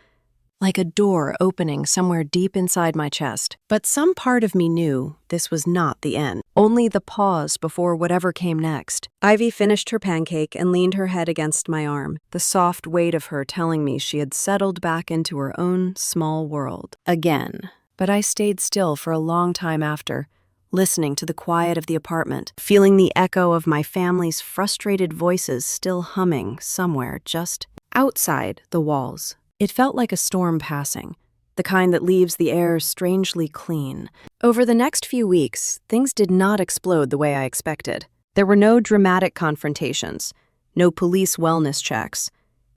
Like a door opening somewhere deep inside my chest. But some part of me knew this was not the end, only the pause before whatever came next. Ivy finished her pancake and leaned her head against my arm, the soft weight of her telling me she had settled back into her own small world. Again. But I stayed still for a long time after, listening to the quiet of the apartment, feeling the echo of my family's frustrated voices still humming somewhere just outside the walls. It felt like a storm passing, the kind that leaves the air strangely clean. Over the next few weeks, things did not explode the way I expected. There were no dramatic confrontations, no police wellness checks,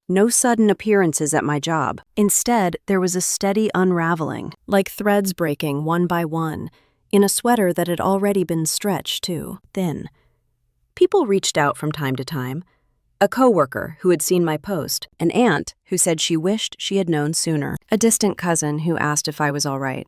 no sudden appearances at my job. Instead, there was a steady unraveling, like threads breaking one by one, in a sweater that had already been stretched too thin. People reached out from time to time. A coworker who had seen my post, an aunt who said she wished she had known sooner, a distant cousin who asked if I was all right.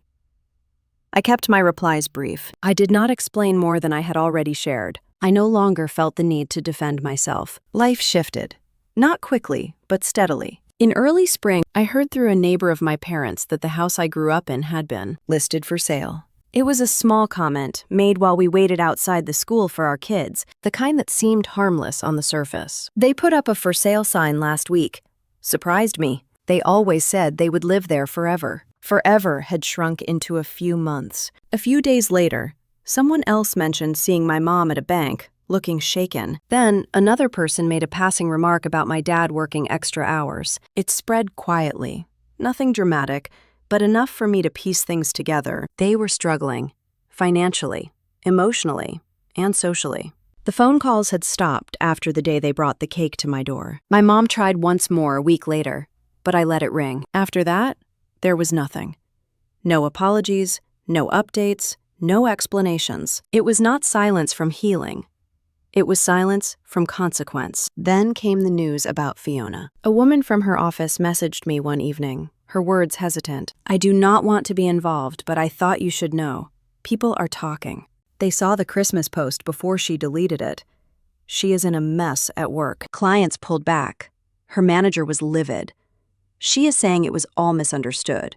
I kept my replies brief. I did not explain more than I had already shared. I no longer felt the need to defend myself. Life shifted. Not quickly, but steadily. In early spring, I heard through a neighbor of my parents that the house I grew up in had been listed for sale. It was a small comment, made while we waited outside the school for our kids, the kind that seemed harmless on the surface. They put up a for sale sign last week. Surprised me. They always said they would live there forever. Forever had shrunk into a few months. A few days later, someone else mentioned seeing my mom at a bank, looking shaken. Then, another person made a passing remark about my dad working extra hours. It spread quietly. Nothing dramatic, but enough for me to piece things together. They were struggling, financially, emotionally, and socially. The phone calls had stopped after the day they brought the cake to my door. My mom tried once more a week later, but I let it ring. After that, there was nothing. No apologies, no updates, no explanations. It was not silence from healing. It was silence from consequence. Then came the news about Fiona. A woman from her office messaged me one evening, her words hesitant. I do not want to be involved, but I thought you should know. People are talking. They saw the Christmas post before she deleted it. She is in a mess at work. Clients pulled back. Her manager was livid. She is saying it was all misunderstood.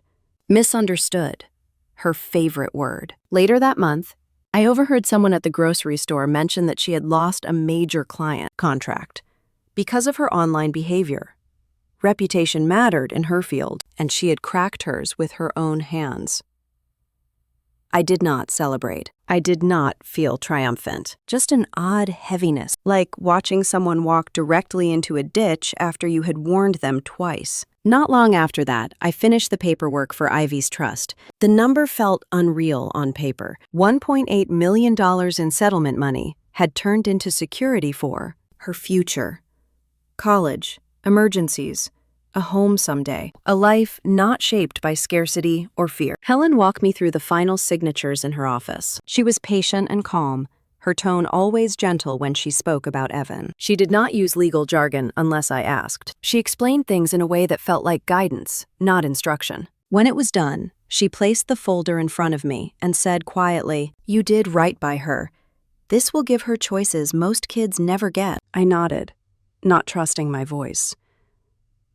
Misunderstood. Her favorite word. Later that month, I overheard someone at the grocery store mention that she had lost a major client contract because of her online behavior. Reputation mattered in her field, and she had cracked hers with her own hands. I did not celebrate. I did not feel triumphant. Just an odd heaviness, like watching someone walk directly into a ditch after you had warned them twice. Not long after that, I finished the paperwork for Ivy's trust. The number felt unreal on paper. $1.8 million in settlement money had turned into security for her future. College, emergencies, a home someday, a life not shaped by scarcity or fear. Helen walked me through the final signatures in her office. She was patient and calm, her tone always gentle when she spoke about Evan. She did not use legal jargon unless I asked. She explained things in a way that felt like guidance, not instruction. When it was done, she placed the folder in front of me and said quietly, "You did right by her. This will give her choices most kids never get. I nodded, not trusting my voice.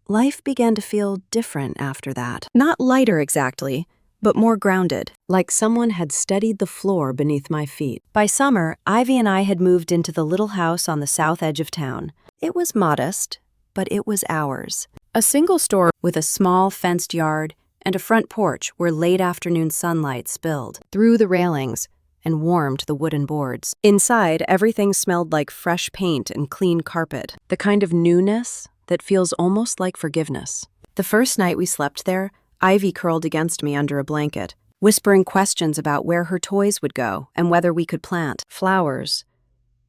Life began to feel different after that. Not lighter exactly, but more grounded, like someone had steadied the floor beneath my feet. By summer, Ivy and I had moved into the little house on the south edge of town. It was modest, but it was ours. A single story with a small fenced yard and a front porch where late afternoon sunlight spilled through the railings and warmed the wooden boards. Inside, everything smelled like fresh paint and clean carpet, the kind of newness that feels almost like forgiveness. The first night we slept there, Ivy curled against me under a blanket, whispering questions about where her toys would go and whether we could plant flowers.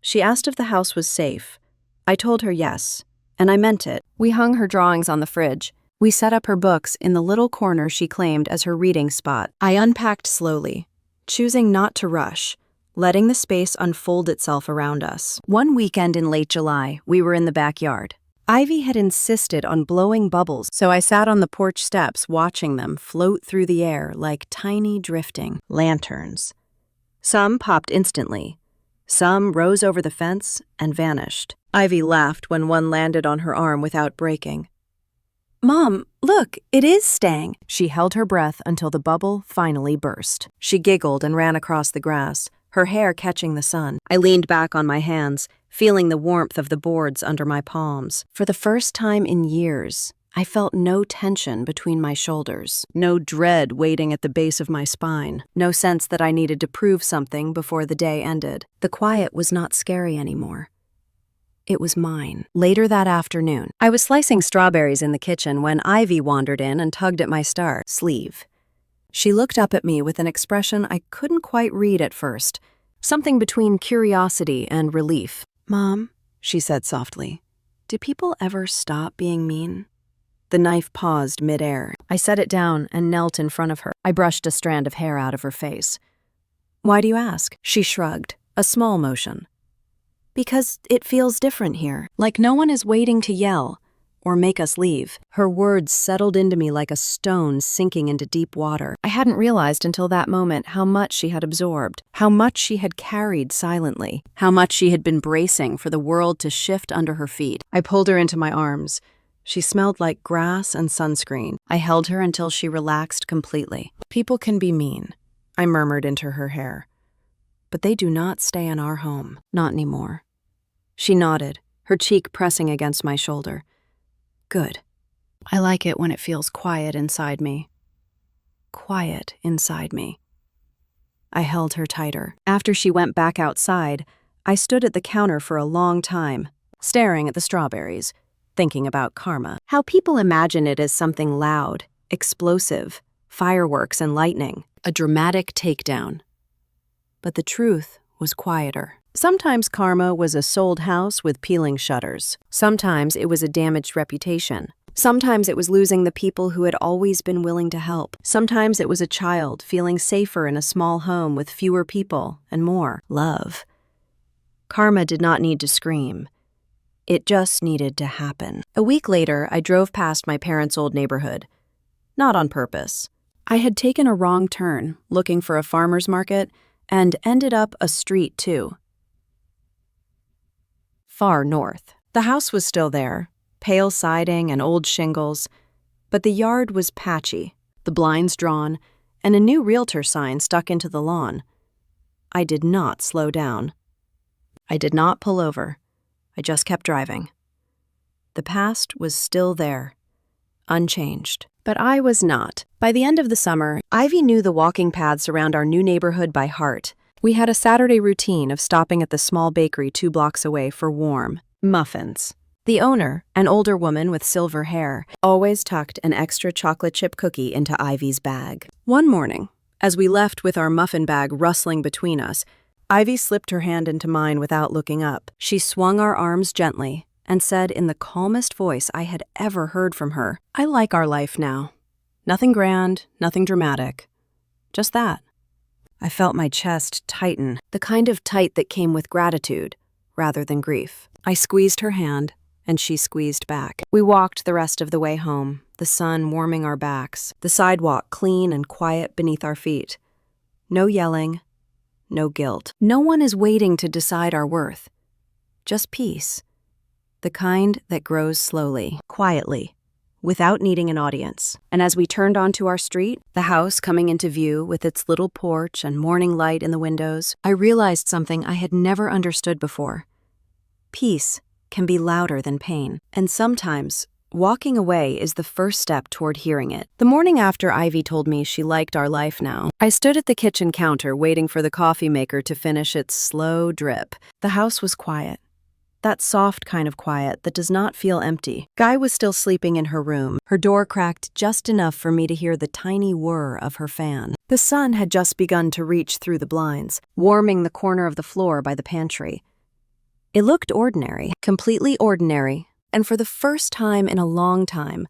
She asked if the house was safe. I told her yes, and I meant it. We hung her drawings on the fridge. We set up her books in the little corner she claimed as her reading spot. I unpacked slowly, choosing not to rush, letting the space unfold itself around us. One weekend in late July, we were in the backyard. Ivy had insisted on blowing bubbles, so I sat on the porch steps watching them float through the air like tiny drifting lanterns. Some popped instantly. Some rose over the fence and vanished. Ivy laughed when one landed on her arm without breaking. "Mom, look, it is staying." She held her breath until the bubble finally burst. She giggled and ran across the grass, her hair catching the sun. I leaned back on my hands, feeling the warmth of the boards under my palms. For the first time in years, I felt no tension between my shoulders, no dread waiting at the base of my spine, no sense that I needed to prove something before the day ended. The quiet was not scary anymore. It was mine. Later that afternoon, I was slicing strawberries in the kitchen when Ivy wandered in and tugged at my sleeve. She looked up at me with an expression I couldn't quite read at first, something between curiosity and relief. "Mom," she said softly, "do people ever stop being mean?" The knife paused midair. I set it down and knelt in front of her. I brushed a strand of hair out of her face. "Why do you ask?" She shrugged, a small motion. "Because it feels different here, like no one is waiting to yell or make us leave." Her words settled into me like a stone sinking into deep water. I hadn't realized until that moment how much she had absorbed, how much she had carried silently, how much she had been bracing for the world to shift under her feet. I pulled her into my arms. She smelled like grass and sunscreen. I held her until she relaxed completely. "People can be mean," I murmured into her hair. "But they do not stay in our home. Not anymore." She nodded, her cheek pressing against my shoulder. "Good. I like it when it feels quiet inside me." Quiet inside me. I held her tighter. After she went back outside, I stood at the counter for a long time, staring at the strawberries, thinking about karma. How people imagine it as something loud, explosive, fireworks and lightning, a dramatic takedown. But the truth was quieter. Sometimes karma was a sold house with peeling shutters. Sometimes it was a damaged reputation. Sometimes it was losing the people who had always been willing to help. Sometimes it was a child feeling safer in a small home with fewer people and more love. Karma did not need to scream. It just needed to happen. A week later, I drove past my parents' old neighborhood. Not on purpose. I had taken a wrong turn, looking for a farmer's market, and ended up a street too. Far north. The house was still there, pale siding and old shingles, but the yard was patchy, the blinds drawn, and a new realtor sign stuck into the lawn. I did not slow down. I did not pull over. I just kept driving. The past was still there, unchanged. But I was not. By the end of the summer, Ivy knew the walking paths around our new neighborhood by heart. We had a Saturday routine of stopping at the small bakery 2 blocks away for warm muffins. The owner, an older woman with silver hair, always tucked an extra chocolate chip cookie into Ivy's bag. One morning, as we left with our muffin bag rustling between us, Ivy slipped her hand into mine without looking up. She swung our arms gently and said in the calmest voice I had ever heard from her, "I like our life now. Nothing grand, nothing dramatic. Just that." I felt my chest tighten, the kind of tight that came with gratitude rather than grief. I squeezed her hand, and she squeezed back. We walked the rest of the way home, the sun warming our backs, the sidewalk clean and quiet beneath our feet. No yelling, no guilt. No one is waiting to decide our worth. Just peace. The kind that grows slowly, quietly, without needing an audience. And as we turned onto our street, the house coming into view with its little porch and morning light in the windows, I realized something I had never understood before. Peace can be louder than pain, and sometimes walking away is the first step toward hearing it. The morning after Ivy told me she liked our life now, I stood at the kitchen counter waiting for the coffee maker to finish its slow drip. The house was quiet. That soft kind of quiet that does not feel empty. Guy was still sleeping in her room, her door cracked just enough for me to hear the tiny whir of her fan. The sun had just begun to reach through the blinds, warming the corner of the floor by the pantry. It looked ordinary, completely ordinary, and for the first time in a long time,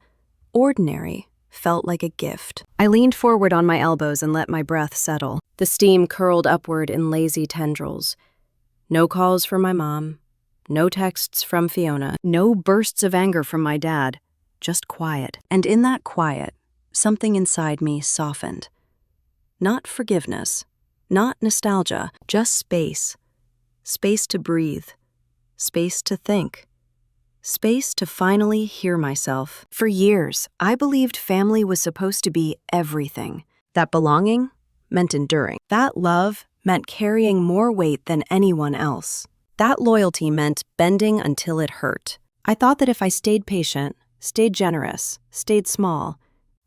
ordinary felt like a gift. I leaned forward on my elbows and let my breath settle. The steam curled upward in lazy tendrils. No calls from my mom. No texts from Fiona, no bursts of anger from my dad, just quiet. And in that quiet, something inside me softened. Not forgiveness, not nostalgia, just space. Space to breathe, space to think, space to finally hear myself. For years, I believed family was supposed to be everything. That belonging meant enduring. That love meant carrying more weight than anyone else. That loyalty meant bending until it hurt. I thought that if I stayed patient, stayed generous, stayed small,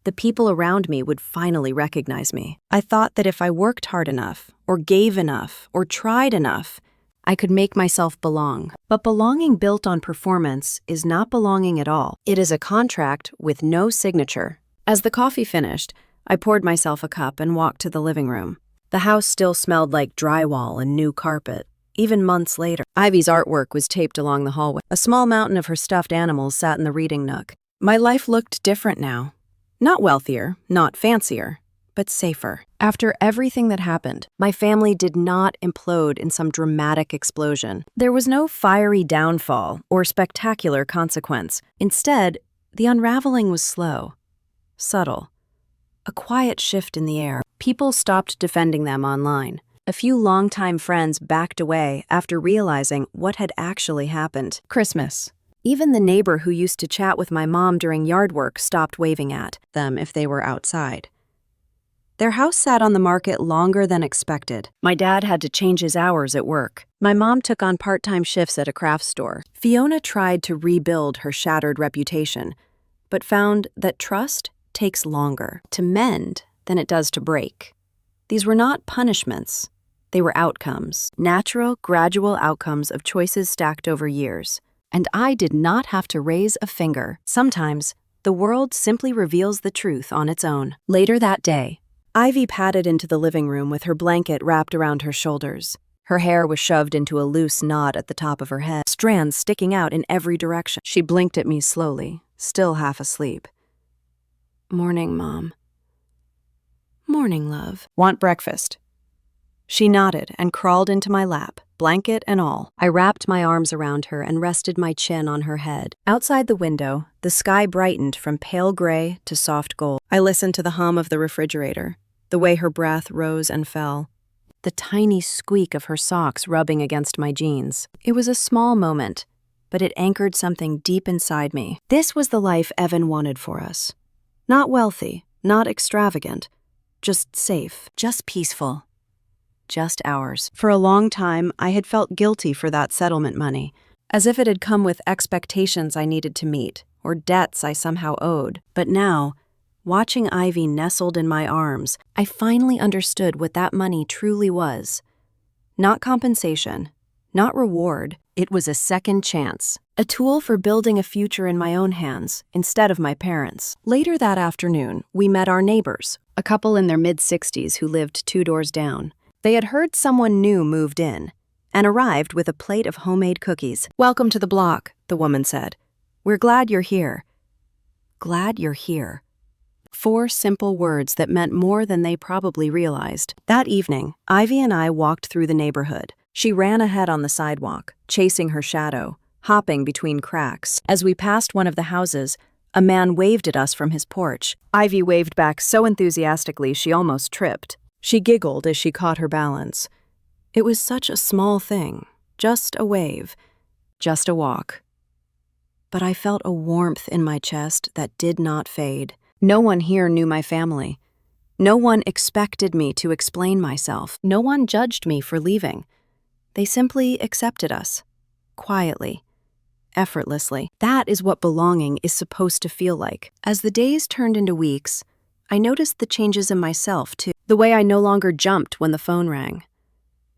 the people around me would finally recognize me. I thought that if I worked hard enough, or gave enough, or tried enough, I could make myself belong. But belonging built on performance is not belonging at all. It is a contract with no signature. As the coffee finished, I poured myself a cup and walked to the living room. The house still smelled like drywall and new carpet. Even months later, Ivy's artwork was taped along the hallway. A small mountain of her stuffed animals sat in the reading nook. My life looked different now. Not wealthier, not fancier, but safer. After everything that happened, my family did not implode in some dramatic explosion. There was no fiery downfall or spectacular consequence. Instead, the unraveling was slow, subtle, a quiet shift in the air. People stopped defending them online. A few longtime friends backed away after realizing what had actually happened. Christmas. Even the neighbor who used to chat with my mom during yard work stopped waving at them if they were outside. Their house sat on the market longer than expected. My dad had to change his hours at work. My mom took on part-time shifts at a craft store. Fiona tried to rebuild her shattered reputation, but found that trust takes longer to mend than it does to break. These were not punishments. They were outcomes, natural, gradual outcomes of choices stacked over years. And I did not have to raise a finger. Sometimes, the world simply reveals the truth on its own. Later that day, Ivy padded into the living room with her blanket wrapped around her shoulders. Her hair was shoved into a loose knot at the top of her head, strands sticking out in every direction. She blinked at me slowly, still half asleep. "Morning, Mom." "Morning, love." "Want breakfast?" She nodded and crawled into my lap, blanket and all. I wrapped my arms around her and rested my chin on her head. Outside the window, the sky brightened from pale gray to soft gold. I listened to the hum of the refrigerator, the way her breath rose and fell, the tiny squeak of her socks rubbing against my jeans. It was a small moment, but it anchored something deep inside me. This was the life Evan wanted for us. Not wealthy, not extravagant, just safe, just peaceful. Just ours. For a long time, I had felt guilty for that settlement money, as if it had come with expectations I needed to meet, or debts I somehow owed. But now, watching Ivy nestled in my arms, I finally understood what that money truly was. Not compensation, not reward, it was a second chance. A tool for building a future in my own hands, instead of my parents'. Later that afternoon, we met our neighbors, a couple in their mid-60s who lived 2 doors down. They had heard someone new moved in, and arrived with a plate of homemade cookies. "Welcome to the block," the woman said. "We're glad you're here." Glad you're here. 4 simple words that meant more than they probably realized. That evening, Ivy and I walked through the neighborhood. She ran ahead on the sidewalk, chasing her shadow, hopping between cracks. As we passed one of the houses, a man waved at us from his porch. Ivy waved back so enthusiastically she almost tripped. She giggled as she caught her balance. It was such a small thing, just a wave, just a walk. But I felt a warmth in my chest that did not fade. No one here knew my family. No one expected me to explain myself. No one judged me for leaving. They simply accepted us, quietly, effortlessly. That is what belonging is supposed to feel like. As the days turned into weeks, I noticed the changes in myself, too. The way I no longer jumped when the phone rang.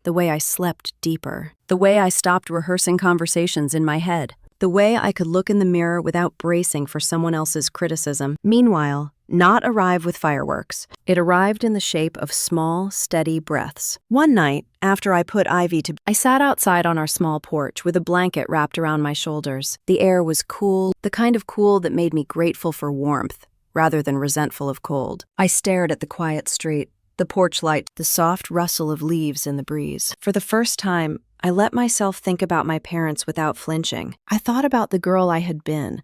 The way I slept deeper. The way I stopped rehearsing conversations in my head. The way I could look in the mirror without bracing for someone else's criticism. Meanwhile, not arrive with fireworks. It arrived in the shape of small, steady breaths. One night, after I put Ivy to bed, I sat outside on our small porch with a blanket wrapped around my shoulders. The air was cool, the kind of cool that made me grateful for warmth, rather than resentful of cold. I stared at the quiet street, the porch light, the soft rustle of leaves in the breeze. For the first time, I let myself think about my parents without flinching. I thought about the girl I had been,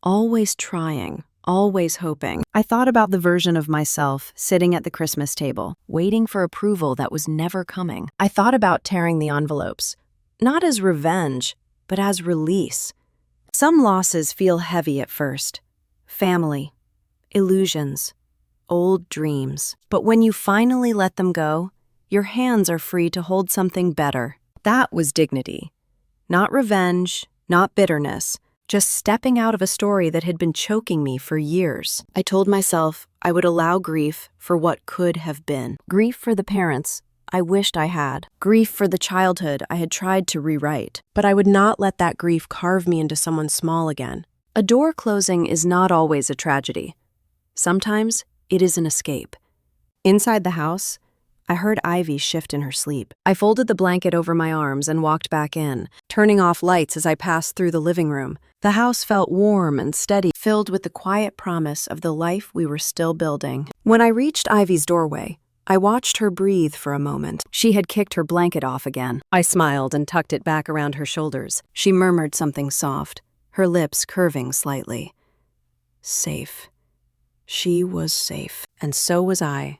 always trying, always hoping. I thought about the version of myself sitting at the Christmas table, waiting for approval that was never coming. I thought about tearing the envelopes, not as revenge, but as release. Some losses feel heavy at first. Family, illusions, old dreams. But when you finally let them go, your hands are free to hold something better. That was dignity. Not revenge, not bitterness, just stepping out of a story that had been choking me for years. I told myself I would allow grief for what could have been. Grief for the parents I wished I had. Grief for the childhood I had tried to rewrite. But I would not let that grief carve me into someone small again. A door closing is not always a tragedy. Sometimes it is an escape. Inside the house, I heard Ivy shift in her sleep. I folded the blanket over my arms and walked back in, turning off lights as I passed through the living room. The house felt warm and steady, filled with the quiet promise of the life we were still building. When I reached Ivy's doorway, I watched her breathe for a moment. She had kicked her blanket off again. I smiled and tucked it back around her shoulders. She murmured something soft, her lips curving slightly. Safe. She was safe, and so was I.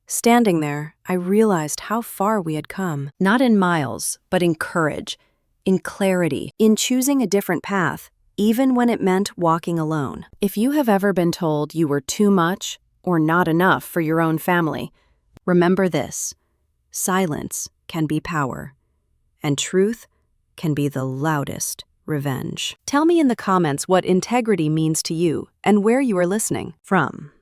Standing there, I realized how far we had come, not in miles, but in courage, in clarity, in choosing a different path, even when it meant walking alone. If you have ever been told you were too much or not enough for your own family, remember this: silence can be power, and truth can be the loudest revenge. Tell me in the comments what integrity means to you and where you are listening from.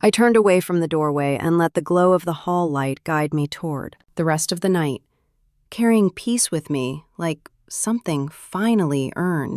I turned away from the doorway and let the glow of the hall light guide me toward the rest of the night, carrying peace with me like something finally earned.